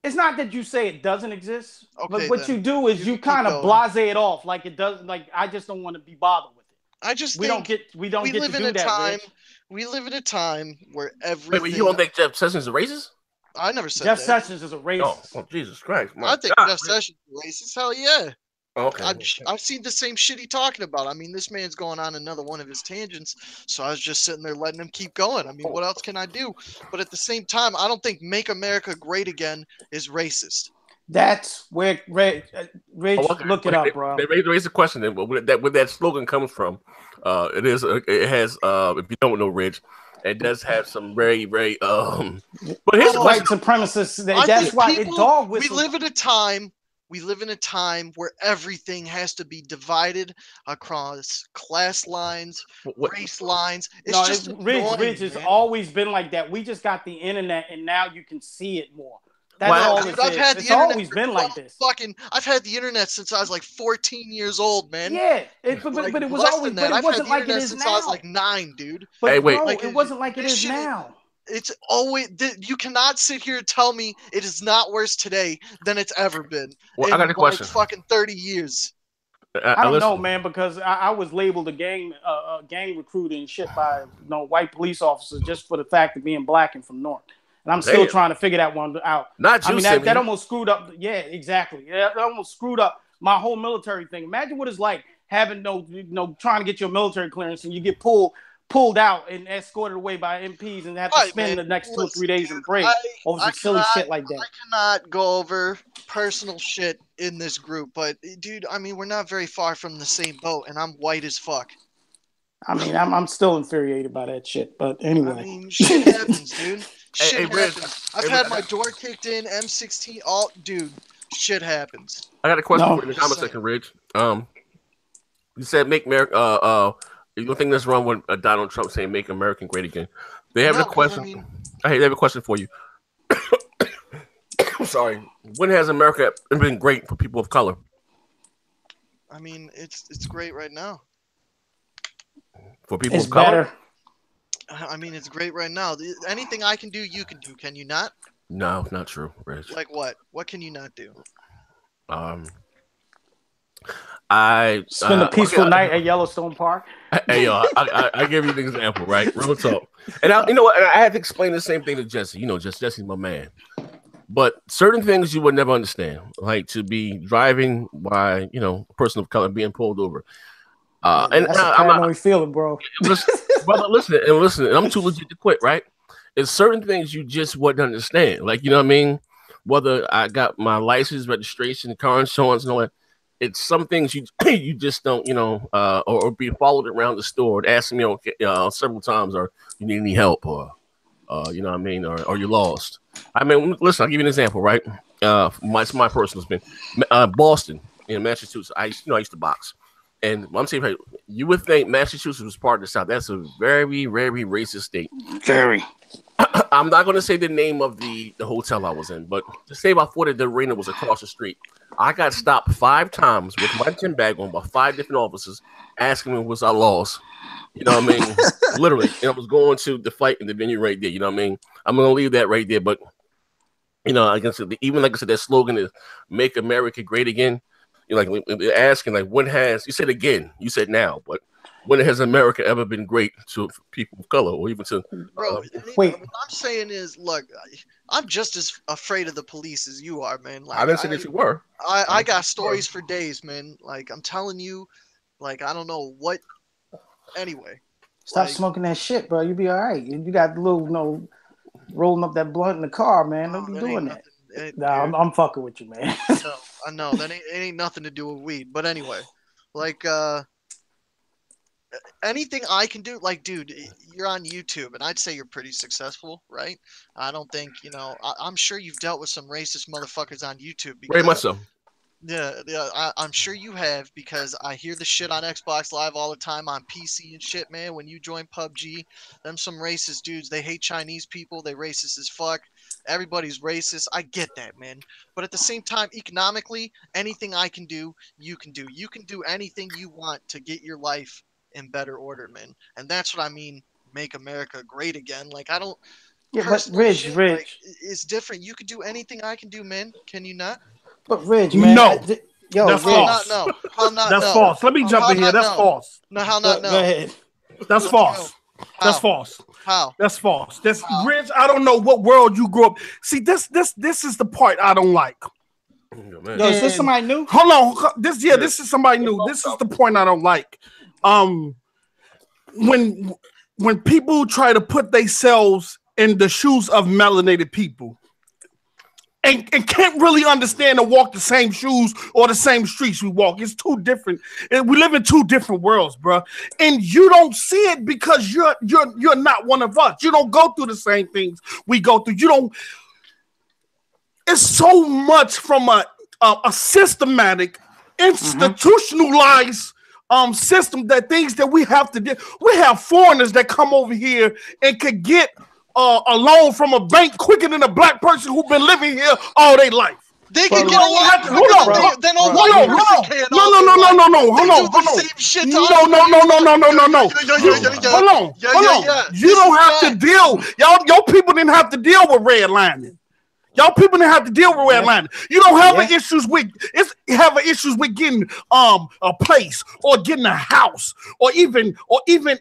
It's not that you say it doesn't exist, okay, but what you do is you kind of blase it off like it does. Like I just don't want to be bothered with it. I just we don't get to do that. We live in a time where everything. Wait, you don't think Jeff Sessions is a racist? I never said Jeff that. Sessions is a racist. Oh Jesus Christ! I think Jeff Sessions is racist. Hell yeah. Okay. I've seen the same shit he's talking about. I mean, this man's going on another one of his tangents, so I was just sitting there letting him keep going. I mean, what else can I do? But at the same time, I don't think "Make America Great Again" is racist. That's where Rich, look it up, bro. They raise the question where that slogan comes from. It has if you don't know, Rich, it does have some very but here's the white supremacists. That's why it dog whistle. We live in a time where everything has to be divided across class lines, race lines. Ridge has always been like that. We just got the internet, and now you can see it more. That's all it is. It's always been like this. I've had the internet since I was like 14 years old, man. Yeah, but it was always. But it wasn't like it is now. Since I was like 9, dude. But hey, wait, bro, it wasn't like it is now. It's always you cannot sit here and tell me it is not worse today than it's ever been. Well, I got a question. Fucking 30 years. I don't know, man, because I was labeled a gang recruiter and shit by white police officers just for the fact of being black and from North. And I'm still trying to figure that one out. Not you, that almost screwed up. Yeah, exactly. Yeah, that almost screwed up my whole military thing. Imagine what it's like having trying to get your military clearance and you get pulled out and escorted away by MPs and have to spend the next 2 or 3 days in break over some silly shit like that. I cannot go over personal shit in this group, but dude, I mean, we're not very far from the same boat, and I'm white as fuck. I mean, I'm still infuriated by that shit, but anyway. I mean, shit happens, dude. Shit happens. I've had my door kicked in, M16, dude, shit happens. I got a question for you in the comment section, Rich. You said make America, you don't think that's wrong with Donald Trump saying "Make America Great Again"? They have a question. They have a question for you. I'm sorry. When has America been great for people of color? I mean, it's great right now. For people of color? Better. I mean, it's great right now. Anything I can do, you can do. Can you not? No, not true, Rich. Like what? What can you not do? I spend a peaceful night at Yellowstone Park. Hey, yo, I give you an example, right? Real talk. And you know what? And I had to explain the same thing to Jesse. You know, Jesse's my man. But certain things you would never understand, like to be driving by, a person of color being pulled over. And that's a paranoid feeling, bro. Brother, listen. And I'm too legit to quit, right? It's certain things you just wouldn't understand. Like, you know what I mean? Whether I got my license, registration, car insurance, and all that. It's some things you just don't, or be followed around the store and asking me several times, or you need any help, or you know what I mean, or you're lost. I mean, listen, I'll give you an example, right? My personal spin, Boston in Massachusetts. I used to box, and I'm saying, you would think Massachusetts was part of the South. That's a very, very racist state. Very. I'm not going to say the name of the hotel I was in, but to say I thought that the arena was across the street. I got stopped 5 times with my gym bag on by 5 different officers asking me was I lost. You know what I mean? Literally. And I was going to the fight in the venue right there. You know what I mean? I'm going to leave that right there. But, like I said, even like I said, that slogan is "Make America Great Again." Like they're asking, like, when has, you said again, you said now, but when has America ever been great to people of color or even to bro? Wait, what I'm saying is, look, I'm just as afraid of the police as you are, man. Like, I didn't say that you were. I got stories for days, man. Like, I'm telling you, like, I don't know what. Anyway, stop smoking that shit, bro. You be all right. You got a little, rolling up that blunt in the car, man. Don't be doing that. Nah, I'm fucking with you, man. No, I know that ain't nothing to do with weed. But anyway, like, anything I can do, like, dude, you're on YouTube, and I'd say you're pretty successful, right? I don't think, I'm sure you've dealt with some racist motherfuckers on YouTube. Very much so. Yeah, I'm sure you have, because I hear the shit on Xbox Live all the time, on PC and shit, man. When you join PUBG, them some racist dudes. They hate Chinese people. They racist as fuck. Everybody's racist. I get that, man. But at the same time, economically, anything I can do, you can do. You can do anything you want to get your life in better order, man. And that's what I mean, make America great again. Like, I don't... Yeah, but Rich. Like, it's different. You can do anything I can do, man. Can you not? But Rich, man, no, yo, that's Rich. false. That's false. Let me jump in here. That's false. No, how not? No. Go ahead. That's false. That's false. How? That's false. That's Rich. I don't know what world you grew up. See, this is the part I don't like. Yo, is this somebody new? Hold on. This is somebody new. This is the point I don't like. When people try to put themselves in the shoes of melanated people and can't really understand and walk the same shoes or the same streets we walk. It's too different. And we live in two different worlds, bro. And you don't see it because you're not one of us. You don't go through the same things we go through. You don't. It's so much from a systematic, institutionalized system, that things that we have to do. We have foreigners that come over here and could get a loan from a bank quicker than a black person who's been living here all their life. They can get a lot. Hold on. Then No. Hold on. You don't have to deal. Your people didn't have to deal with redlining. Y'all people didn't have to deal with redlining. You don't have issues with getting a place or getting a house or even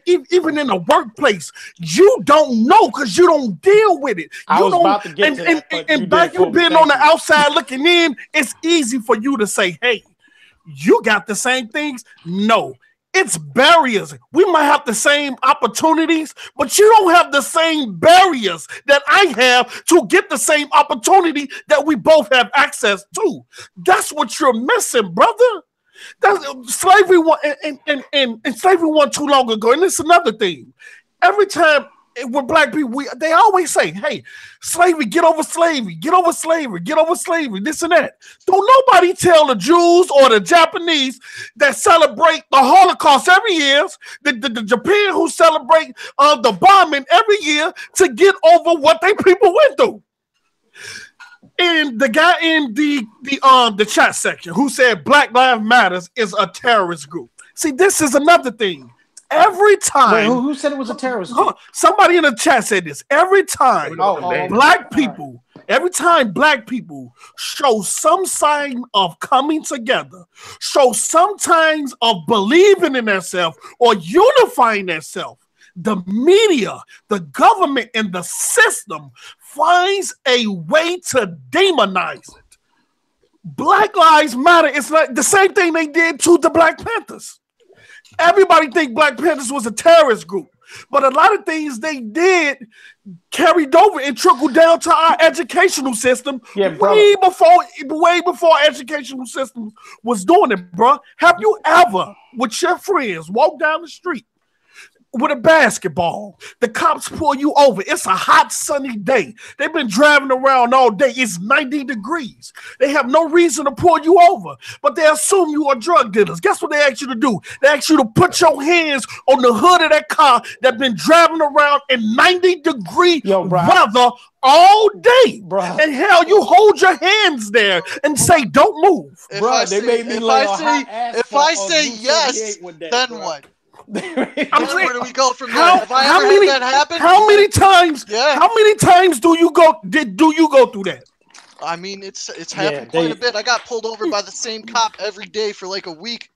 in a workplace. You don't know because you don't deal with it. I was about to get to that, and back you being on the outside looking in, it's easy for you to say, "Hey, you got the same things." No. It's barriers. We might have the same opportunities, but you don't have the same barriers that I have to get the same opportunity that we both have access to. That's what you're missing, brother. That's slavery and slavery wasn't too long ago. And it's another thing. Every time with black people, they always say, "Hey, slavery, get over slavery, get over slavery, get over slavery," this and that. Don't nobody tell the Jews or the Japanese that celebrate the Holocaust every year, the Japan who celebrate the bombing every year, to get over what they people went through. And the guy in the chat section who said Black Lives Matters is a terrorist group. See, this is another thing. Every time, wait, who said it was a terrorist group? Somebody in the chat said this. Every time black people show some sign of coming together, show some signs of believing in themselves or unifying themselves, the media, the government, and the system finds a way to demonize it. Black Lives Matter is like the same thing they did to the Black Panthers. Everybody think Black Panthers was a terrorist group, but a lot of things they did carried over and trickled down to our educational system way before our educational system was doing it, bro. Have you ever, with your friends, walk down the street with a basketball, the cops pull you over? It's a hot sunny day. They've been driving around all day. It's 90 degrees. They have no reason to pull you over, but they assume you are drug dealers. Guess what they ask you to do? They ask you to put your hands on the hood of that car that been driving around in 90-degree weather all day. Bruh. And hell, you hold your hands there and say, "Don't move." If I say yes, then what? Where do we go from there? Have I ever had that happen? How many times? Yeah. How many times do you go through that? I mean, it's happened quite a bit. I got pulled over by the same cop every day for like a week.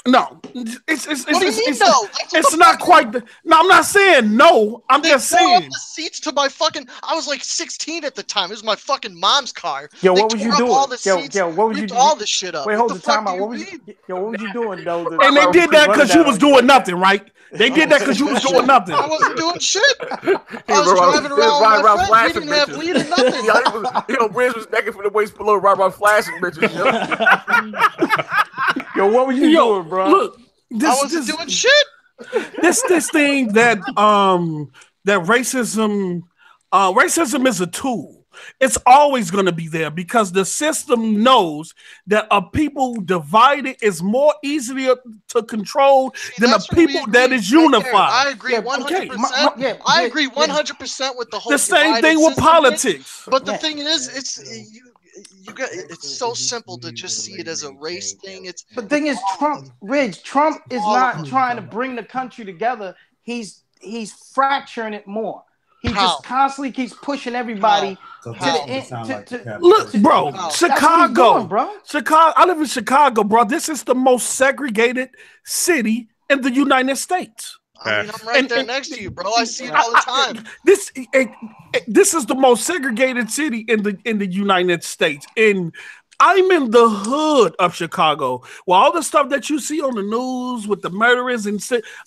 No, What do you mean no? It's not quite. No, I'm not saying no. I'm just saying. Up the seats to my fucking. I was like 16 at the time. It was my fucking mom's car. Yo, what was you doing? All the seats, what was you doing? All this shit up. Wait, hold the time out. What was you doing though? And they did that because you was doing nothing, right? They did that because you was doing nothing. I wasn't doing shit. I was driving around with my friends. We didn't have weed or nothing. Briz was naked from the waist below, right around flashing bitches. Yo, what were you doing, bro? Look, I wasn't doing shit. This thing that that racism is a tool. It's always going to be there because the system knows that a people divided is more easier to control than a people that is unified. I agree 100%. I agree 100% with the whole. The same thing with politics. But the thing is, it's so simple to just see it as a race thing. The thing is, Trump is not trying to bring the country together. He's fracturing it more. He just constantly keeps pushing everybody to the end. Look, bro, Chicago, bro. Chicago. I live in Chicago, bro. This is the most segregated city in the United States. I mean, I'm right there next to you, bro. I see it all the time. This is the most segregated city in the United States. And I'm in the hood of Chicago. Well, all the stuff that you see on the news with the murderers and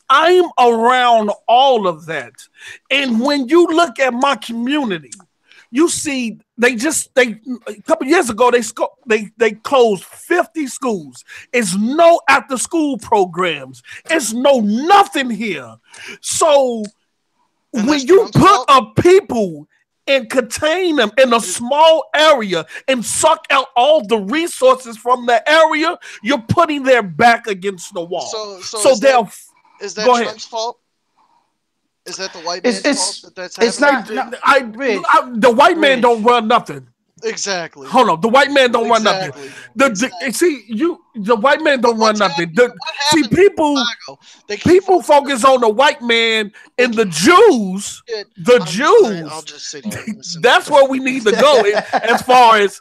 I'm around all of that. And when you look at my community, you see a couple years ago they closed 50 schools. It's no after school programs. It's no nothing here. So when you put a people and contain them in a small area and suck out all the resources from the area, you're putting their back against the wall. So is that Trump's fault? Is that the white man's fault that's happening? It's not. The white man don't run nothing. Exactly. Hold on. The white man don't run nothing. The white man don't run nothing. People focus on the white man and the Jews. I'll just sit here. That's where we need to go as far as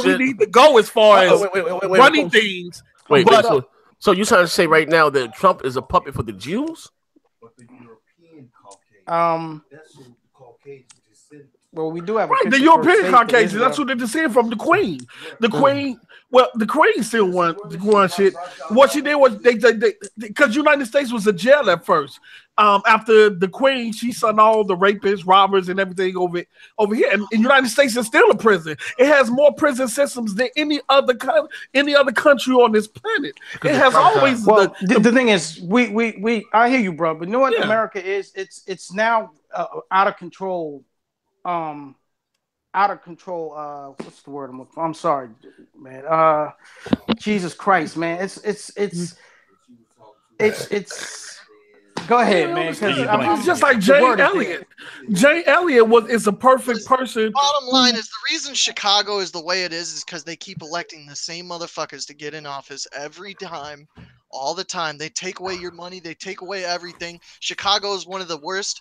we need to go as far as running things. Wait, so you're trying to say right now that Trump is a puppet for the Jews? Well, we do have the European Caucasians. That's what they're descended from. The Queen. The Queen. Well, the Queen still won shit. What she did was they because United States was a jail at first. After the Queen, she sent all the rapists, robbers, and everything over here. And the United States is still a prison. It has more prison systems than any other country on this planet. It has always. Well, the thing is, we I hear you, bro. But you know what America is? It's now out of control. What's the word? I'm sorry, man. Jesus Christ, man. It's go ahead, man. It's just like Jay Elliott. Jay Elliott is a perfect person. Bottom line is the reason Chicago is the way it is because they keep electing the same motherfuckers to get in office every time, all the time. They take away your money. They take away everything. Chicago is one of the worst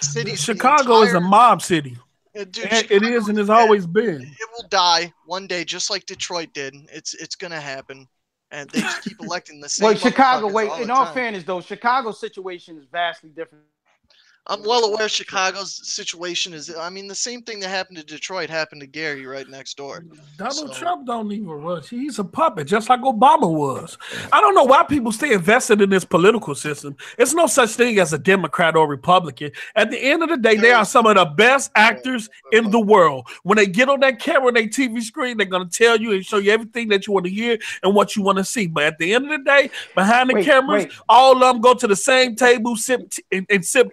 cities. Chicago is a mob city. Dude, it is and has always been. It will die one day, just like Detroit did. It's gonna happen, and they just keep electing the same. Wait, Chicago. Wait, in all fairness, though, Chicago's situation is vastly different. I'm well aware Chicago's situation is. I mean, the same thing that happened to Detroit happened to Gary right next door. Donald Trump don't even rush. He's a puppet, just like Obama was. I don't know why people stay invested in this political system. It's no such thing as a Democrat or Republican. At the end of the day, they are some of the best actors in the world. When they get on that camera on their TV screen, they're going to tell you and show you everything that you want to hear and what you want to see. But at the end of the day, behind the cameras, all of them go to the same table, sip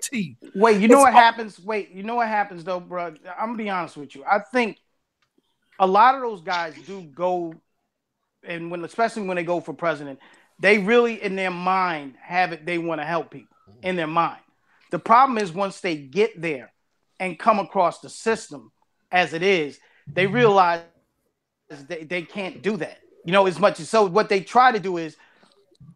tea. Wait, you know what happens? Wait, you know what happens though, bro? I'm gonna be honest with you. I think a lot of those guys do go, and especially when they go for president, they really in their mind have it. They want to help people in their mind. The problem is once they get there and come across the system as it is, they realize they can't do that. You know, as much as so. What they try to do is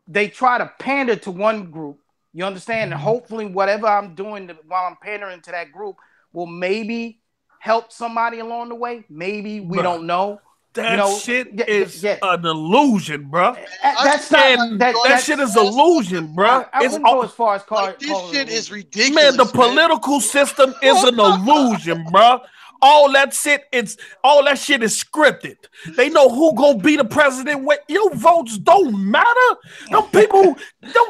they try to pander to one group. You understand? And hopefully whatever I'm doing while I'm pandering to that group will maybe help somebody along the way. Maybe we don't know. That shit is an illusion, bro. That shit is illusion, bro. I wouldn't go as far as this shit is ridiculous. Man, the political system is an illusion, bro. All that shit is scripted. They know who gonna be the president. Your votes don't matter. Them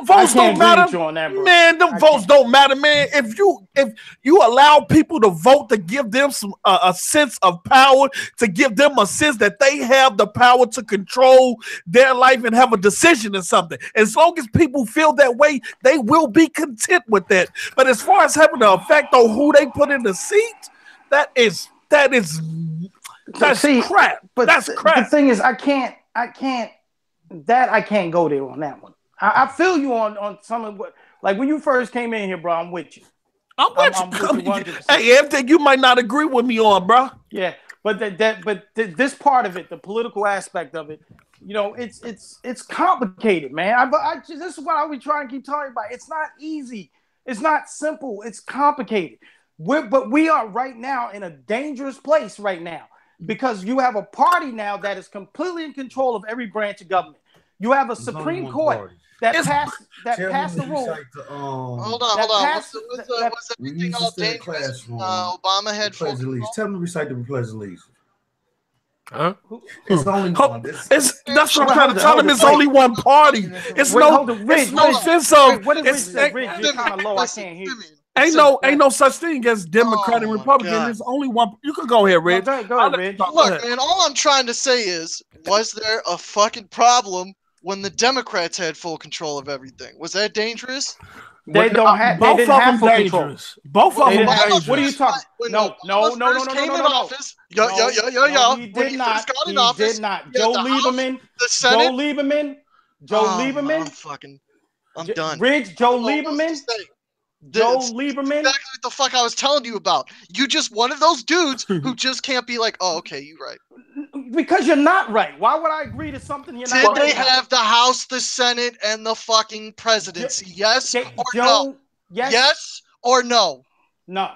votes don't matter. Man, them votes don't matter, man. If you allow people to vote to give them a sense of power, to give them a sense that they have the power to control their life and have a decision in something. As long as people feel that way, they will be content with that. But as far as having an effect on who they put in the seat, that's crap. But that's crap. The thing is, I can't go there on that one. I feel you on some of what, like when you first came in here, bro. I'm with you. I'm with you. Hey, everything you might not agree with me on, bro. Yeah, but this part of it, the political aspect of it, you know, it's complicated, man. This is what I be trying to keep talking about. It's not easy. It's not simple. It's complicated. But we are right now in a dangerous place right now because you have a party now that is completely in control of every branch of government. You have a Supreme Court that passed the rule. Hold on. Was everything all dangerous? Obama had full control? Tell me to recite the Pledge of Allegiance. Huh? It's only one. That's what I'm trying to tell him. It's only one party. It's no sense of. What is Rich? You're kind of low. I can't hear you. Ain't no such thing as Democrat and Republican. There's only one. You can go ahead, Rich. Go ahead, Rich. Look, man, all I'm trying to say is, was there a fucking problem when the Democrats had full control of everything? Was that dangerous? They didn't have full control. Both of them dangerous. What are you talking? No. He did not. Joe Lieberman. I'm done. Rich, Joe Lieberman. Exactly what the fuck I was telling you about. You just one of those dudes who just can't be like, oh, okay, you're right. Because you're not right. Why would I agree to something you're not right? Did they have the House, the Senate, and the fucking presidency? Yes or no? Yes or no? No.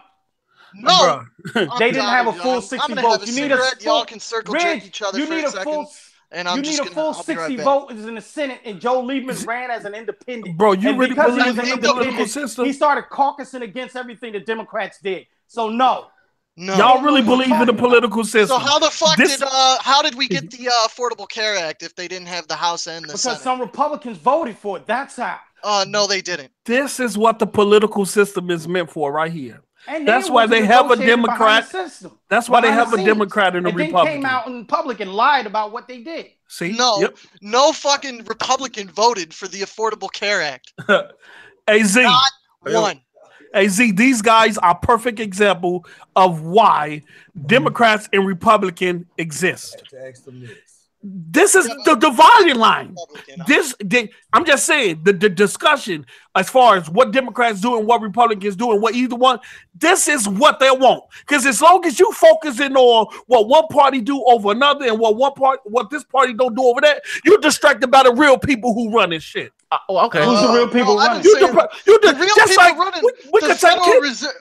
No. They didn't have a full 60 votes. You need a full, y'all can circle jerk each other for a second. You need a full 60 votes in the Senate, and Joe Lieberman ran as an independent. Bro, you really believe in the political system? He started caucusing against everything the Democrats did. So no. Y'all really believe in the political system? So how the fuck how did we get the Affordable Care Act if they didn't have the House and the Senate? Because some Republicans voted for it. That's how. No, they didn't. This is what the political system is meant for, right here. That's why they have a Democrat. That's why they have a Democrat and a Republican. They came out in public and lied about what they did. See, no fucking Republican voted for the Affordable Care Act. AZ, not one. AZ, these guys are perfect example of why Democrats and Republicans exist. This is the dividing line. I'm just saying the discussion as far as what Democrats do and what Republicans do and what either one, this is what they want. Because as long as you focusing on what one party do over another and what this party don't do over that, you're distracted by the real people who run this shit. Okay. Who's the real people running? The real people running. We could take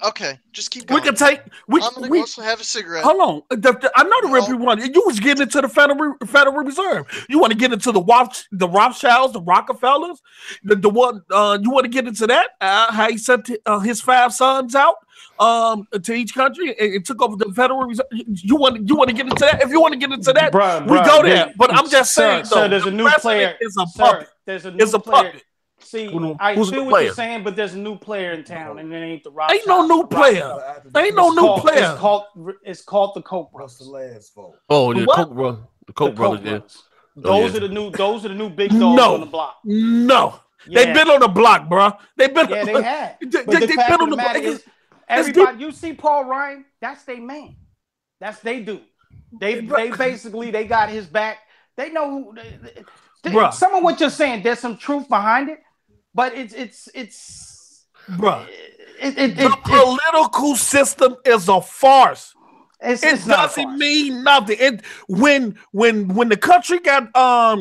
okay, just keep going. We could take. I'm gonna go have a cigarette. Hold on. I know the real people running. You was getting into the Federal Reserve. You want to get into the Rothschilds, the Rockefellers, the one. You want to get into that? How he sent his 5 sons out to each country and took over the Federal Reserve. You want to get into that? If you want to get into that, we go there. But I'm just saying, sir, there's a new player. It's a puppet. There's a new player. See, I feel what you're saying, but there's a new player in town, and it ain't the Rothschilds. Ain't no new player. Ain't no new player. It's called the Koch brothers. What's the last vote? Oh, the Koch brothers. The Koch brothers. Yeah. Those are the new big dogs on the block. No. Yeah. They've been on the block, bro. They've been. Yeah, they have. They've been on the block. Everybody, you see Paul Ryan? That's their man. That's they do. They basically they got his back. They know who. Some of what you're saying, there's some truth behind it, but it's bro. The political system is a farce. It doesn't mean nothing. When the country got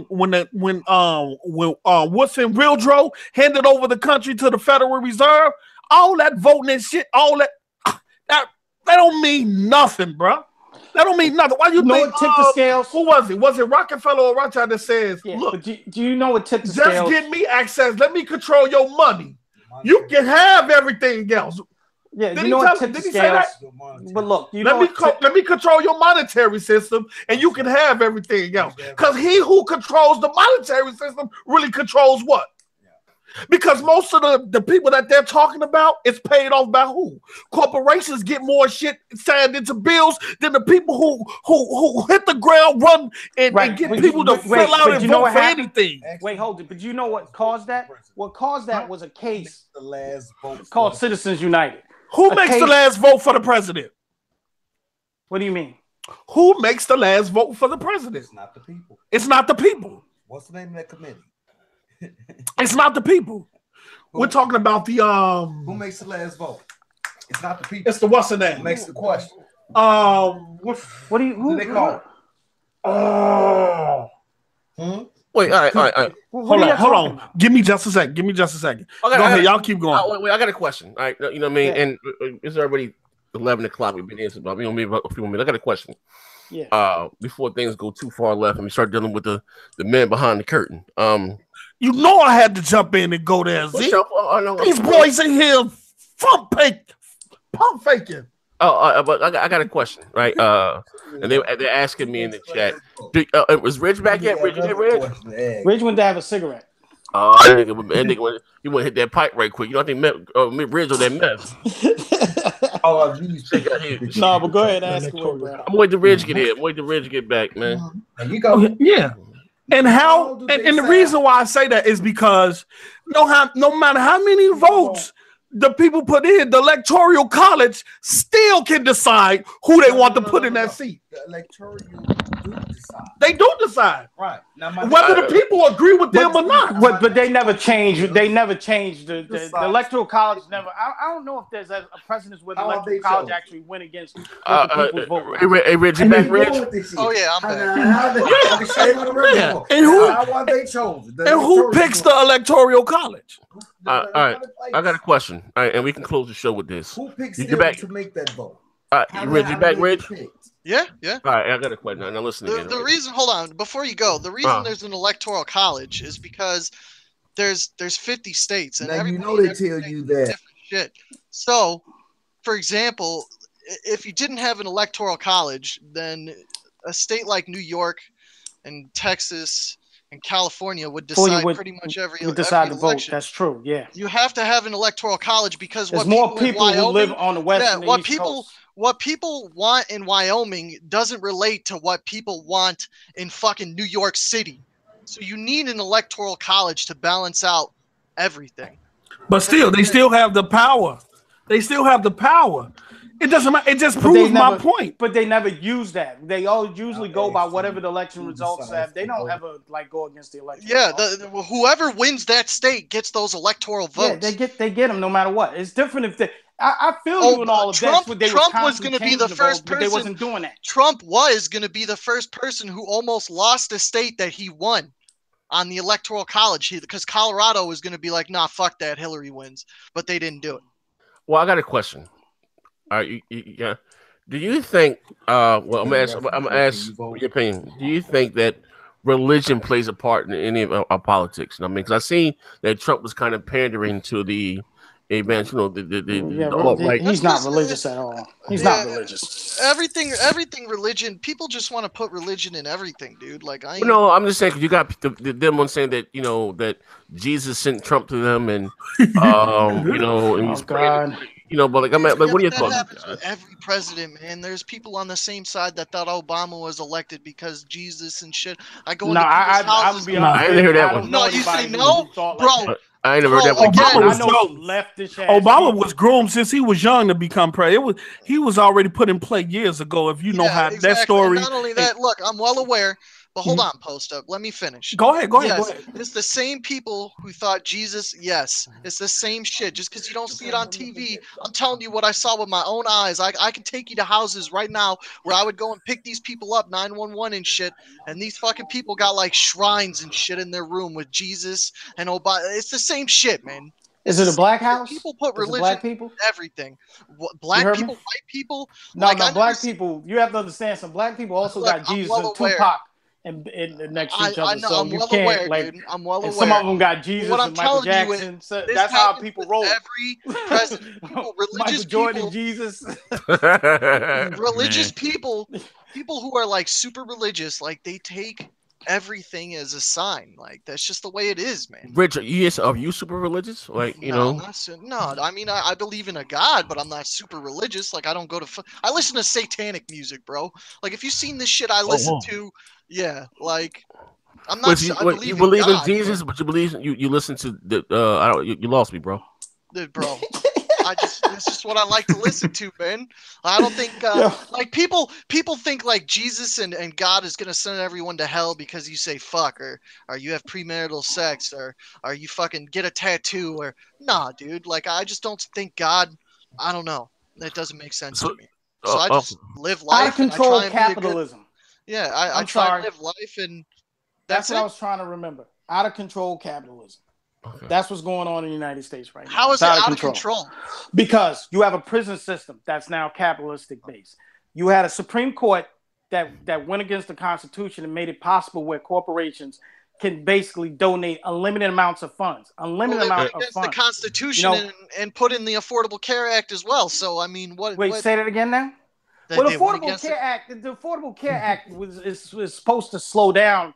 when Woodson Wildrow handed over the country to the Federal Reserve, all that voting and shit, all that don't mean nothing, bro. That don't mean nothing. Why you think what tipped the scales? Who was it? Was it Rockefeller or Rothschild that says, "Look, do you know what tipped the scales? Just give me access. Let me control your money. You can have everything else." Yeah, Did you know what? Tip did the he say that? scales. But look, let me control your monetary system, and you can have everything else. Because he who controls the monetary system really controls what? Because most of the people that they're talking about is paid off by who? Corporations get more shit signed into bills than the people who hit the ground, run, and get people to fill out and vote for anything. Wait, hold it. But you know what caused that? What caused that was a case called Citizens United. Who makes the last vote for the president? What do you mean? Who makes the last vote for the president? It's not the people. It's not the people. What's the name of that committee? It's not the people. We're talking about the Who makes the last vote? It's not the people. It's the what's the name? Who makes the question? What do you? Who they call it? Wait, all right. Hold on. Give me just a second. Go ahead, y'all keep going. Wait, I got a question. All right, you know what I mean? Yeah. And it's already 11 o'clock. We've been here for about maybe a few more minutes. I got a question. Yeah. Before things go too far left and we start dealing with the man behind the curtain. You know I had to jump in and go there. Z. These boys in here pump faking. But I got a question, right? And they're asking me in the chat. Was Ridge back yet? Ridge went to have a cigarette. He want to hit that pipe right quick. You know, I think Ridge on that meth. No, but go ahead, ask away, bro. I'm waiting to Ridge get here. I'm waiting to Ridge get back, man. There you go. Yeah. And the reason why I say that is because no matter how many votes the people put in, the electoral college still can decide who they want to put in that seat. The electoral do decide. They do decide, right? Now, whether the people agree with them or not. But they never change. They never changed the electoral college. Never. I don't know if there's a precedence where the electoral college actually went against people's vote. Hey, Rich, you back, Rich? Oh yeah, I'm back. And who picks the electoral college? All right, I got a question. All right, and we can close the show with this. Who picks them to make that vote? Rich, you back, Rich? Yeah. All right, I got a question. Now listen again. The reason, hold on, before you go, the reason there's an electoral college is because there's 50 states, and now you know they tell you that different shit. So, for example, if you didn't have an electoral college, then a state like New York and Texas and California would decide pretty much every decide the election. Vote. That's true. Yeah. You have to have an electoral college because there's more people who live on the west. Yeah. What people want in Wyoming doesn't relate to what people want in fucking New York City. So you need an electoral college to balance out everything. But still, they still have the power. It doesn't matter. It just proves my point. But they never use that. They all usually go by whatever the election results have. They don't ever go against the election. Yeah, whoever wins that state gets those electoral votes. Yeah, they get them no matter what. It's different if they. I feel you in all of Trump, that. Trump was going to be the first person. But they wasn't doing that. Trump was going to be the first person who almost lost a state that he won on the electoral college, because Colorado was going to be like, nah, fuck that, Hillary wins, but they didn't do it. Well, I got a question. All right, yeah. Do you think? I'm gonna ask your opinion. Do you think that religion plays a part in any of our politics? I mean, because I seen that Trump was kind of pandering to the events. You know, he's not religious at all. He's not religious. Everything religion. People just want to put religion in everything, dude. Like I'm just saying because you got them one saying that that Jesus sent Trump to them, and and he's praying. But what are your thoughts? Every president, man. There's people on the same side that thought Obama was elected because Jesus and shit. I go into people's houses. I didn't hear that one. No, you say no, bro. I ain't never heard that one. Obama was groomed since he was young to become president. He was already put in play years ago. If you know how that story. And not only that, look, I'm well aware. But hold on, Post Up. Let me finish. Go ahead. It's the same people who thought Jesus. Yes, it's the same shit. Just because you don't see it on TV, I'm telling you what I saw with my own eyes. I can take you to houses right now where I would go and pick these people up, 911 and shit. And these fucking people got like shrines and shit in their room with Jesus and Obama. It's the same shit, man. Is it a black house? People put religion black people? in everything. Black people, white people. No, black people. You have to understand. Some black people also got Jesus and Tupac next to each other. I know, So I'm you well can't aware, like. dude. I'm well And aware. some of them got Jesus What I'm and Michael telling you is, Jackson. So this that's how happens people with roll. every president. People, religious Michael Jordan, people, Jesus. religious people who are like super religious, like they take everything as a sign. Like that's just the way it is, man. Rich, are you super religious? Like, you No, know? no. I mean, I believe in a God, but I'm not super religious. Like I don't go to. I listen to satanic music, bro. Like if you've seen this shit I listen to, yeah. Like I'm not. I believe you in believe in God, Jesus, but you believe you listen to the I don't you lost me, bro. bro. It's just what I like to listen to, man. I don't think like people think like Jesus and God is gonna send everyone to hell because you say fuck or you have premarital sex or you fucking get a tattoo or nah, dude. Like I just don't think God. I don't know. That doesn't make sense to me. So I just live life. Out of control and I try and capitalism. I try to live life and that's what I was trying to remember. Out of control capitalism. Okay. That's what's going on in the United States right now. How is it out of control? Because you have a prison system that's now capitalistic based. You had a Supreme Court that went against the Constitution and made it possible where corporations can basically donate unlimited amounts of funds. Unlimited amount of funds. The Constitution and put in the Affordable Care Act as well. So I mean, Wait, say that again now. Well, the Affordable Care Act was supposed to slow down.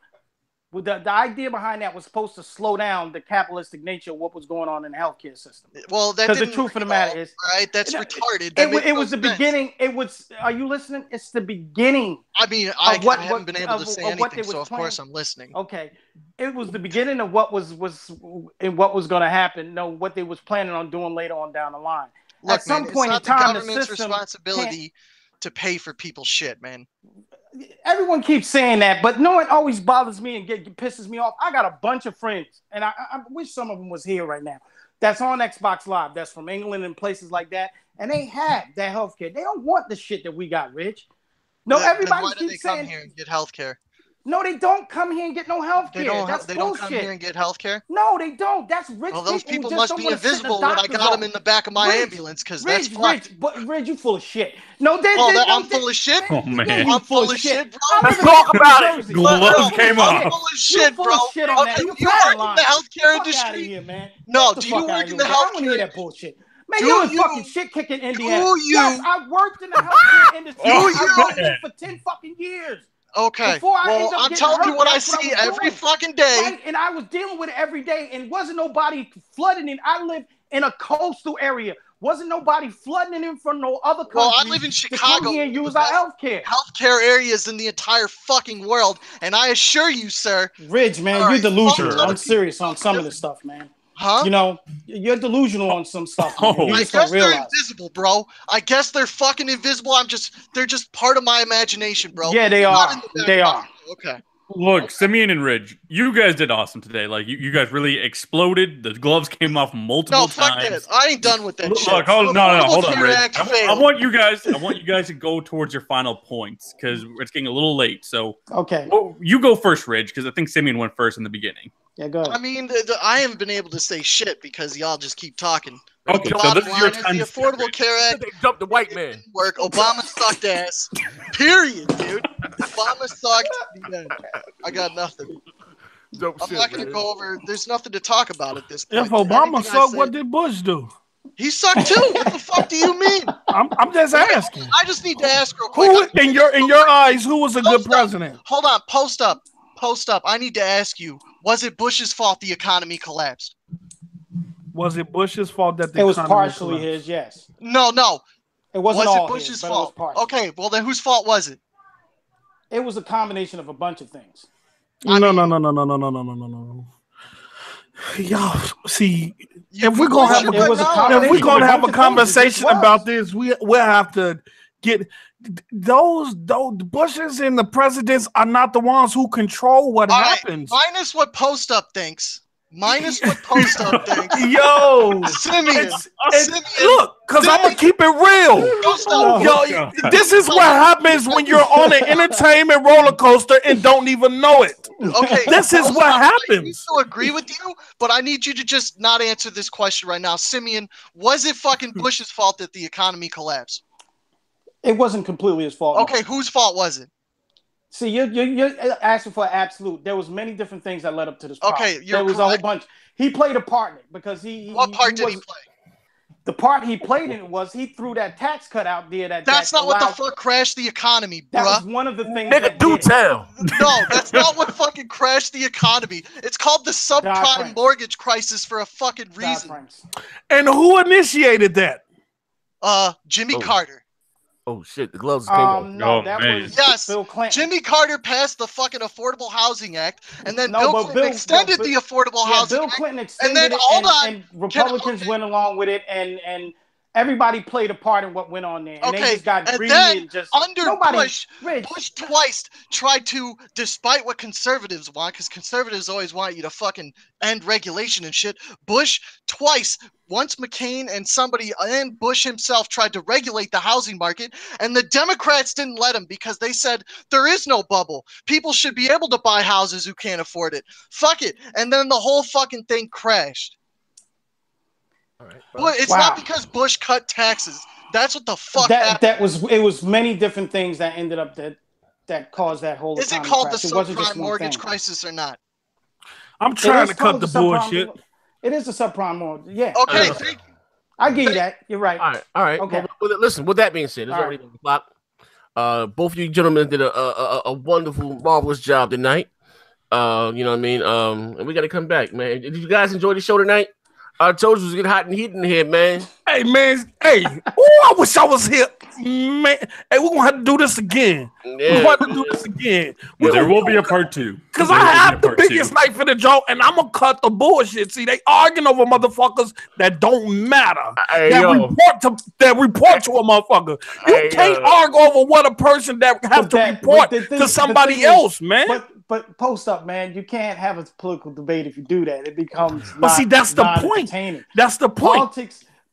The idea behind that was supposed to slow down the capitalistic nature of what was going on in the healthcare system. Well, because the truth of the matter is, right? That's retarded. It was the beginning. It was. Are you listening? It's the beginning. I mean, I haven't been able to say anything, so of course I'm listening. Okay, it was the beginning of what was going to happen. No, what they was planning on doing later on down the line. Look, at some man, point it's not in time, the government's responsibility to pay for people's shit, man. Everyone keeps saying that, but no one always bothers me and pisses me off. I got a bunch of friends, and I wish some of them was here right now. That's on Xbox Live. That's from England and places like that, and they have that healthcare. They don't want the shit that we got, Rich. No, everybody keeps saying. Why do they come here and get healthcare? No, they don't come here and get no health care. They don't come here and get health care? No, they don't. That's rich people. Those people must be invisible when I got them in the back of my ambulance, because that's fucked. Rich, you full of shit. No, I'm full of shit? Oh, man. I'm full of shit, bro. Let's talk about it. Gloves came I'm off. full of shit, bro. You work in the healthcare industry? Here, man. No, do you work in the healthcare? I want to hear that bullshit. Man, you're in fucking shit kicking Indiana. Yes, I worked in the healthcare industry. I worked in it for 10 fucking years. Okay, well, I'm telling you what I see every fucking day. Right? And I was dealing with it every day, and wasn't nobody flooding it. I live in a coastal area. Wasn't nobody flooding in from no other country. Well, I live in Chicago. To come here and use our healthcare. Healthcare areas in the entire fucking world, and I assure you, sir. Ridge, man, you're delusional. I'm serious on some of this stuff, man. Huh? You know, you're delusional on some stuff. I guess they're invisible, bro. I guess they're fucking invisible. They're just part of my imagination, bro. Yeah, they are. They are. Okay. Look, Simeon and Ridge, you guys did awesome today. Like you guys really exploded. The gloves came off multiple times. No, fuck that. I ain't done with that shit. Look, hold on, Ridge. I want you guys to go towards your final points because it's getting a little late. So okay, well, you go first, Ridge, because I think Simeon went first in the beginning. Yeah, go ahead. I mean, I haven't been able to say shit because y'all just keep talking. Okay, so this is your time. The Affordable Care Act. They dumped the white man. Work. Obama sucked ass. Period, dude. Obama sucked. I got nothing. I'm not going to go over. There's nothing to talk about at this point. If Obama sucked, what did Bush do? He sucked too. What the fuck do you mean? I'm just asking. I just need to ask real quick. Who, in your eyes, who was a good president? Hold on. Post up. I need to ask you. Was it Bush's fault the economy collapsed? Was it Bush's fault that it was partially his? Yes. No. It wasn't all Bush's fault? Okay. Well, then whose fault was it? It was a combination of a bunch of things. No. Y'all see, if we're gonna have a conversation about this, we'll have to get those Bushes and the presidents are not the ones who control what happens. Minus what Post Up thinks. Yo, Simeon. Look, because I'm going to keep it real. Yo, this is what happens when you're on an entertainment roller coaster and don't even know it. Okay. This is what happens. I still agree with you, but I need you to just not answer this question right now. Simeon, was it fucking Bush's fault that the economy collapsed? It wasn't completely his fault. Okay, whose fault was it? See, you're asking for absolute. There was many different things that led up to this problem. Okay, there was a whole bunch. He played a part in it because What part did he play? The part he played in it was he threw that tax cut out there. That's not what the fuck crashed the economy, bruh. That was one of the things. Nigga, do tell. No, that's not what fucking crashed the economy. It's called the subprime mortgage crisis for a fucking reason. And who initiated that? Jimmy Carter. Oh shit, the gloves came off. No, that was Bill Clinton. Jimmy Carter passed the fucking Affordable Housing Act, and then Bill Clinton extended the Affordable Housing Act. Bill Clinton extended it, and Republicans went along with it, and everybody played a part in what went on there. And they just got greedy and just Bush twice tried to, despite what conservatives want, because conservatives always want you to fucking end regulation and shit. Bush twice, once McCain and Bush himself tried to regulate the housing market, and the Democrats didn't let him because they said there is no bubble. People should be able to buy houses who can't afford it. Fuck it. And then the whole fucking thing crashed. But it's not because Bush cut taxes. That's what the fuck happened. It was many different things that ended up that caused that whole. Is it called the subprime mortgage crisis or not? I'm trying to cut the bullshit. It is a subprime mortgage. Yeah. Okay. Thank you. I give you that. You're right. All right. Okay. Well, listen. With that being said, it's already on the clock. Both of you gentlemen did a wonderful, marvelous job tonight. You know what I mean? And we got to come back, man. Did you guys enjoy the show tonight? I told you it was getting hot and heat in here, man. Hey, man. Hey. I wish I was here. Man. Hey, we're going to have to do this again. Yeah. We're going to do this again. There will be a part 2. Because I have the biggest knife in the jaw, and I'm going to cut the bullshit. See, they arguing over motherfuckers that don't matter. That report to a motherfucker. You can't argue over what a person that have to report to somebody else, man. But post up, man. You can't have a political debate if you do that. It becomes. But see, that's the point. That's the point.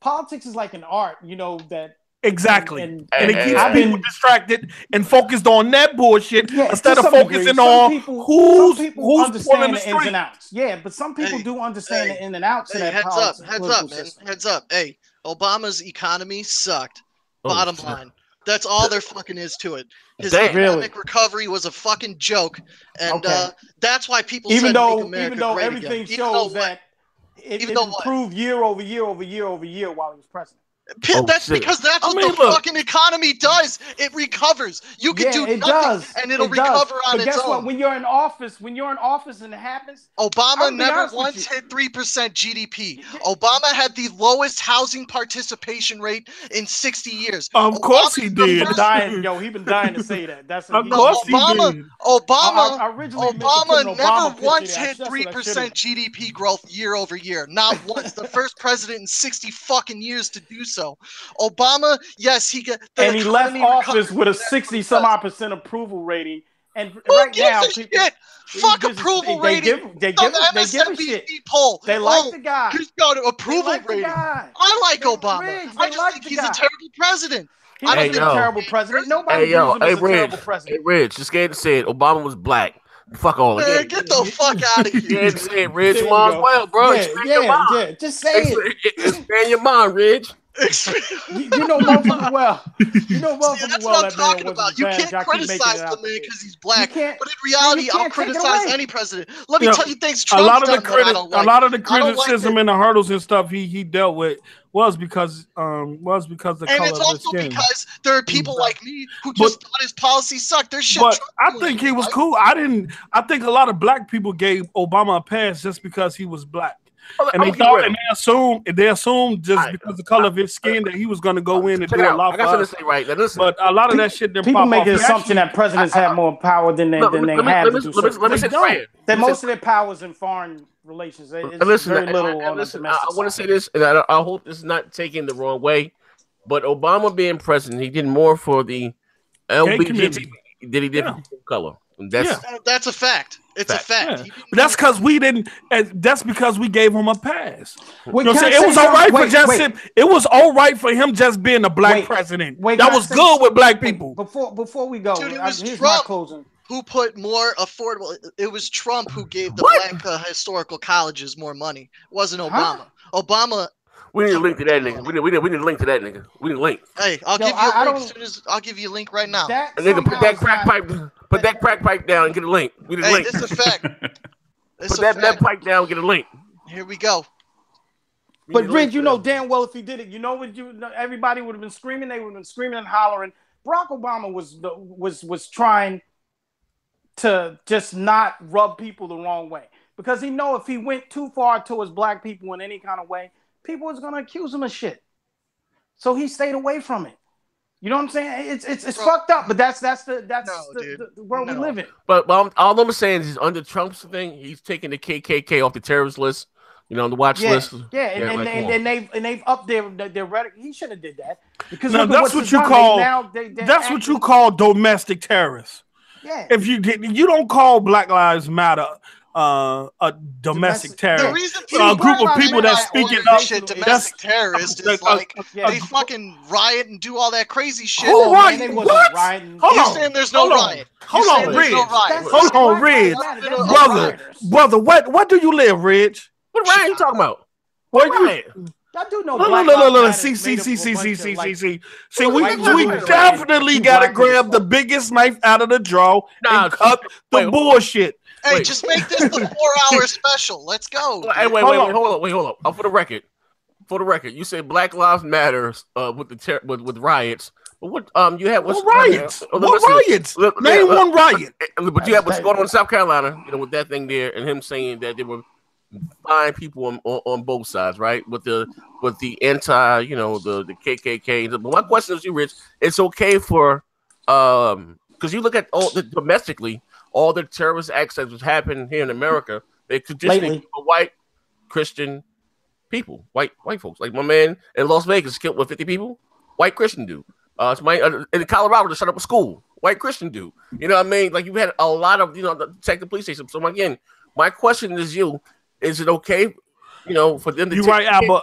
Politics is like an art, you know that. Exactly, and it keeps people distracted and focused on that bullshit instead of focusing on who's understand the ins and outs. Yeah, but some people do understand the ins and outs. Heads up. Hey, Obama's economy sucked. Bottom line. That's all there fucking is to it. His economic recovery was a fucking joke, and that's why people even though everything shows that it improved year over year while he was president. Because that's what the fucking economy does. It recovers. You can do nothing, and it'll recover on its own. But guess what? When you're in office and it happens, Obama never once hit 3% GDP. Obama had the lowest housing participation rate in 60 years. Of course he did. He's been dying to say that. That's of course he did. Obama never once hit 3% GDP growth year over year. Not once. The first president in 60 fucking years to do so. Obama, yes, he left office with a 60-some-odd% approval rating, and right now, fuck approval rating. They give a shit. Poll. They like the guy. He's got an approval rating. I like Obama. I just think he's a terrible president. He's a terrible president. Nobody believes him as a terrible president. Hey, Rich, just scared to say it. Obama was black. Fuck all of it. Get the fuck out of here. Say it, Rich. Mom's well, bro. Yeah. Just say it. Expand your mind, Rich. You know motherfucker well. That's what I'm talking about. You can't criticize the man because he's black. But in reality, I'll criticize any president. Let me tell you things Trump's a lot of the criticism and the hurdles and stuff he dealt with was because the color of his skin. And it's also because there are people like me who just thought his policy sucked. There's shit. But I think he was cool. I think a lot of black people gave Obama a pass just because he was black. And they assumed just because of the color of his skin that he was going to go in and do a lot. I got something to say right now. Listen, but a lot of that shit didn't people pop make off. the assumption that presidents have more power than they have to do. Let me say that most of their power is in foreign relations. It's very little on the domestic I want to say this, and I hope this is not taken the wrong way, but Obama being president, he did more for the LGBT than he did for color. That's a fact. It's a fact. Yeah. But that's because we didn't. That's because we gave him a pass. You know what I'm saying? It was all right for It was all right for him just being a black president. That was good with black people. Before we go, dude, it was Trump who put more affordable. It was Trump who gave the black historical colleges more money. It wasn't Obama. Obama. We need a link to that nigga. We need a link to that nigga. We need a link. Hey, I'll give you a link as soon as I'll give you a link right now. Nigga, put that crack pipe down and get a link. We need a link. This is a fact. Put that pipe down and get a link. Here we go. But Rich, you know damn well if he did it, you know what everybody would have been screaming. They would have been screaming and hollering. Barack Obama was trying to just not rub people the wrong way, because he know if he went too far towards black people in any kind of way, people was gonna accuse him of shit. So he stayed away from it. You know what I'm saying? It's fucked up, but that's the world we live in. But all I'm saying is, under Trump's thing, he's taking the KKK off the terrorist list. You know, on the watch list. Yeah, and they've upped their rhetoric. He should have did that, because now, that's what you call what you call domestic terrorists. Yeah. If you don't call Black Lives Matter a domestic terrorist, a group of people that speak it up. Domestic terrorist is like they fucking riot and do all that crazy shit. Who riot? What? You're saying there's no riot. Hold on, Ridge. Hold on, Ridge. Brother, what do you live, Ridge? What riot are you talking about? What riot? I do know. No. See. We definitely gotta grab the biggest knife out of the drawer and cut the bullshit. Hey, just make this the 4-hour special. Let's go. Hey, hold up. For the record, you say Black Lives Matter with riots. But what you have what's riots? What riots? Name one riot. But you have what's going on in South Carolina, you know, with that thing there, and him saying that they were fine people on both sides, right? With the anti, you know, the KKK. But my question is, you Rich, it's okay for because you look at all the domestically, all the terrorist acts that was happening here in America, they traditionally were white Christian people, white folks. Like my man in Las Vegas killed 50 people, white Christian dude. In Colorado, they shut up a school, white Christian dude. You know what I mean? Like you've had a lot of, you know, check the police station. So again, my question is is it okay, you know, for them to right, Albert?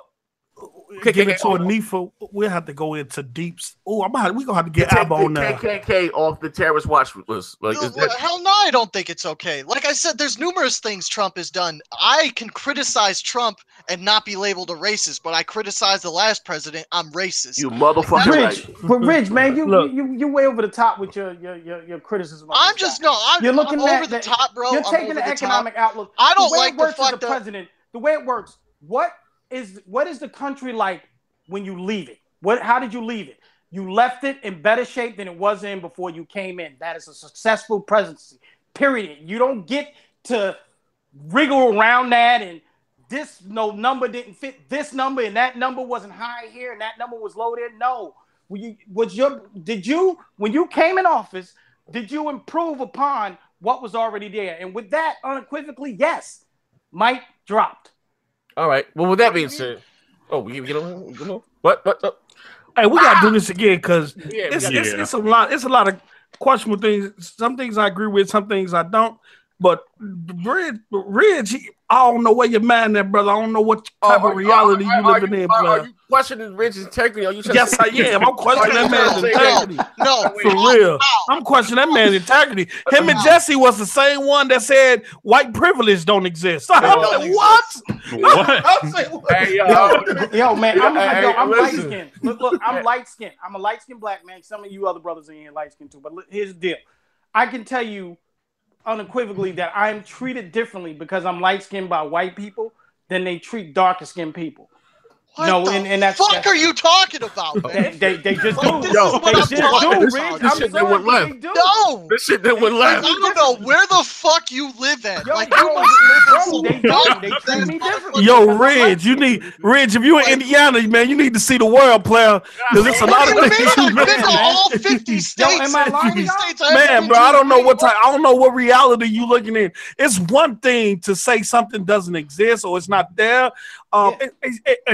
Get into a NIFA. We'll have to go into deeps. Oh, we're gonna have to get Albert on that. KKK off the terrorist watch list. Like, hell no, I don't think it's okay. Like I said, there's numerous things Trump has done. I can criticize Trump and not be labeled a racist, but I criticize the last president. I'm racist. You motherfucker. Rich, man, you way over the top with your criticism. You're looking over the top, bro. You're taking the economic outlook. I don't like the fact that president. The way it works. What is the country like when you leave it? How did you leave it? You left it in better shape than it was in before you came in. That is a successful presidency. Period. You don't get to wriggle around that and this number didn't fit this number and that number wasn't high here and that number was low there. No. When you came in office, did you improve upon what was already there? And with that, unequivocally, yes. Mic dropped. All right. Well, with that being said, we get on. What? Hey, we gotta do this again because it's a lot. It's a lot of questionable things. Some things I agree with, some things I don't. But Ridge, I don't know where your mind at, brother. I don't know what type of reality you living in, player. Are you questioning Ridge's integrity? Yes, I am. I'm questioning that man's integrity. No, for real. I'm questioning that man's integrity. Him and Jesse was the same one that said white privilege don't exist. I'm like, what? Hey, yo, man, I'm light skinned. Look, I'm light skinned. I'm a light skinned black man. Some of you other brothers in here light skinned too. But here's the deal. I can tell you unequivocally that I'm treated differently because I'm light skinned by white people than they treat darker skinned people. What the fuck are you talking about, man? They just do. This shit that went left. No, this shit that went left. I don't know where the fuck you live at. They treat me differently. Yo, Ridge, if you're in Indiana, man, you need to see the world, player. Because it's a lot of things you've been to all 50 states. Man, bro, I don't know what reality you looking in. It's one thing to say something doesn't exist or it's not there.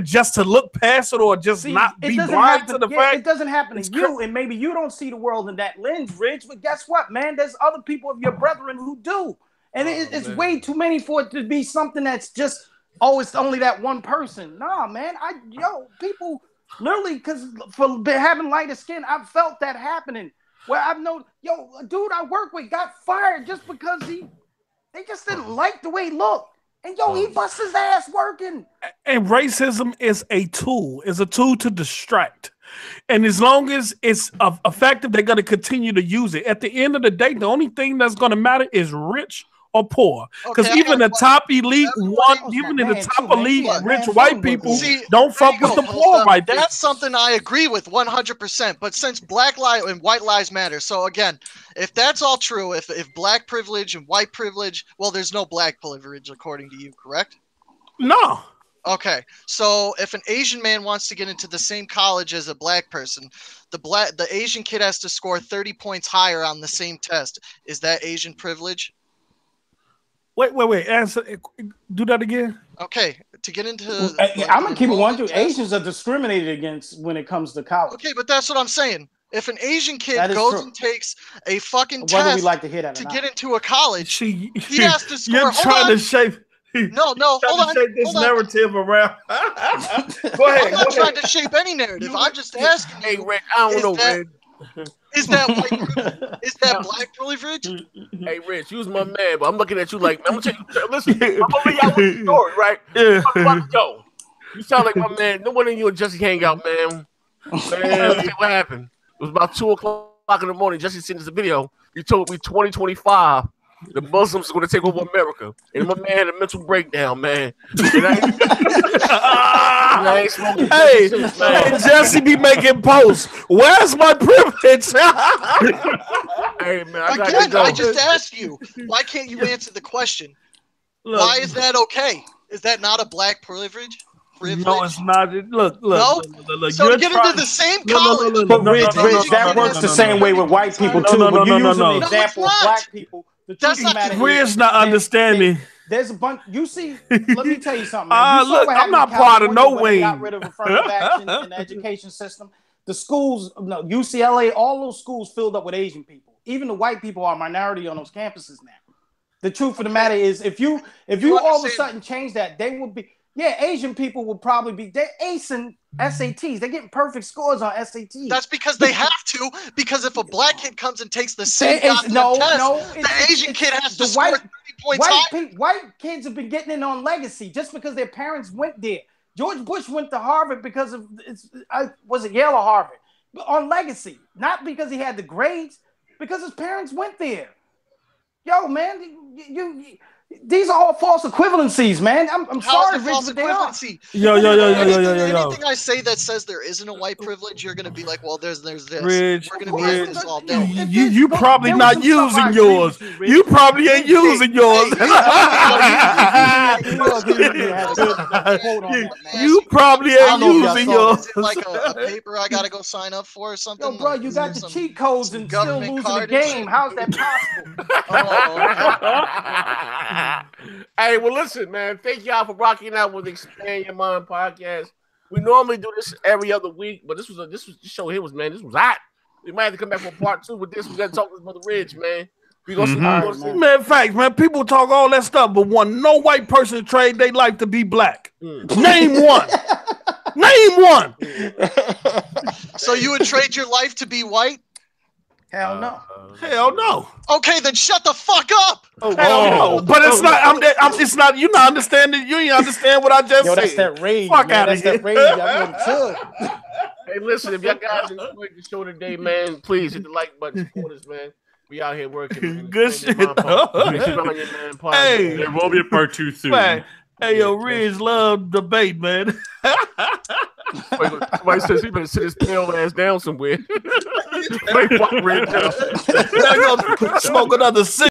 Just to look past it or just not be blind to the fact. It doesn't happen to you, and maybe you don't see the world in that lens, Rich, but guess what, man? There's other people of your brethren who do. And it's way too many for it to be something that's just, it's only that one person. Nah, man. People literally, because for having lighter skin, I've felt that happening. Where I've known, a dude I work with got fired just because they just didn't like the way he looked. And he busts his ass working. And racism is a tool. It's a tool to distract. And as long as it's effective, they're going to continue to use it. At the end of the day, the only thing that's going to matter is rich or poor. Because even the top elite rich white people don't fuck with the poor right there. That's something I agree with 100%. But since Black Lives and White Lives Matter, so again, if that's all true, if black privilege and white privilege, well, there's no black privilege according to you, correct? No. Okay, so if an Asian man wants to get into the same college as a black person, the Asian kid has to score 30 points higher on the same test. Is that Asian privilege? Wait. Answer. Do that again. Okay, to get into... I'm going to keep it one, too. Asians are discriminated against when it comes to college. Okay, but that's what I'm saying. If an Asian kid goes and takes a fucking test to get into a college, he has to score... You're trying to shape... No, hold on. Shape this narrative around. Go ahead. I'm not trying to shape any narrative. I'm just asking. Hey, Rick, I don't know, Rick. Is that black privilege? Hey, Rich, you was my man, but I'm looking at you like, I'm gonna tell you, listen, I'm gonna leave y'all with the story, right? Yeah. Yo, you sound like my man. No one in you and Jesse hang out, man. Man, what happened? It was about 2:00 in the morning. Jesse sent us a video. You told me 2025. The Muslims are going to take over America. And my man had a mental breakdown, man. Hey, Jesse be making posts. Where's my privilege? Hey, man, I just asked you. Why can't you answer the question? Look, why is that okay? Is that not a black privilege? No, it's not. Look. No? So you get into the same college. But Rich, that works the same way with white people, too. But you use an example of black people. We're not understanding. There's a bunch. You see, let me tell you something. Man. Look, I'm not part of no way. Got rid of affirmative action in the education system. The schools, UCLA, all those schools filled up with Asian people. Even the white people are a minority on those campuses now. The truth of the matter is, if you all of a sudden change that, they would be. Yeah, Asian people will probably be. They're acing SATs. They're getting perfect scores on SATs. That's because they have to. Because if a black kid comes and takes the same test, the Asian kid has to score 30 points high. White kids have been getting in on legacy just because their parents went there. George Bush went to Harvard because of was it Yale or Harvard? But on legacy, not because he had the grades, because his parents went there. Yo, man, these are all false equivalencies, man. I'm sorry, Rich, but they are. Yo. Anything I say that says there isn't a white privilege, you're gonna be like, well, there's this. Rich, we're gonna be at this all day. You probably not using yours. You probably ain't using yours. You probably ain't using yours. Is it like a paper I gotta go sign up for or something? Yo, bro, you got the cheat codes and still losing the game. How's that possible? Hey, well, listen, man. Thank y'all for rocking out with Expand Your Mind podcast. We normally do this every other week, but this show here was hot. We might have to come back for part 2 with this. We got to talk with Mother Ridge, man. We gonna see. Man, facts, man. People talk all that stuff, but want no white person to trade their life to be black. Name one. Name one. So you would trade your life to be white? Hell no. Hell no. Okay, then shut the fuck up. Hell no. But it's not. It's not. You're not understanding. You ain't understand what I just said. That's that rage. Fuck out of here. That rage. Hey, listen. If y'all guys enjoyed the show today, man, please hit the like button, support us, man. We out here working. Man. Good shit. Hey, there will be a part 2 soon. Man. Hey, yo, Riz love debate, man. Somebody says he better sit his pale ass down somewhere. Smoke another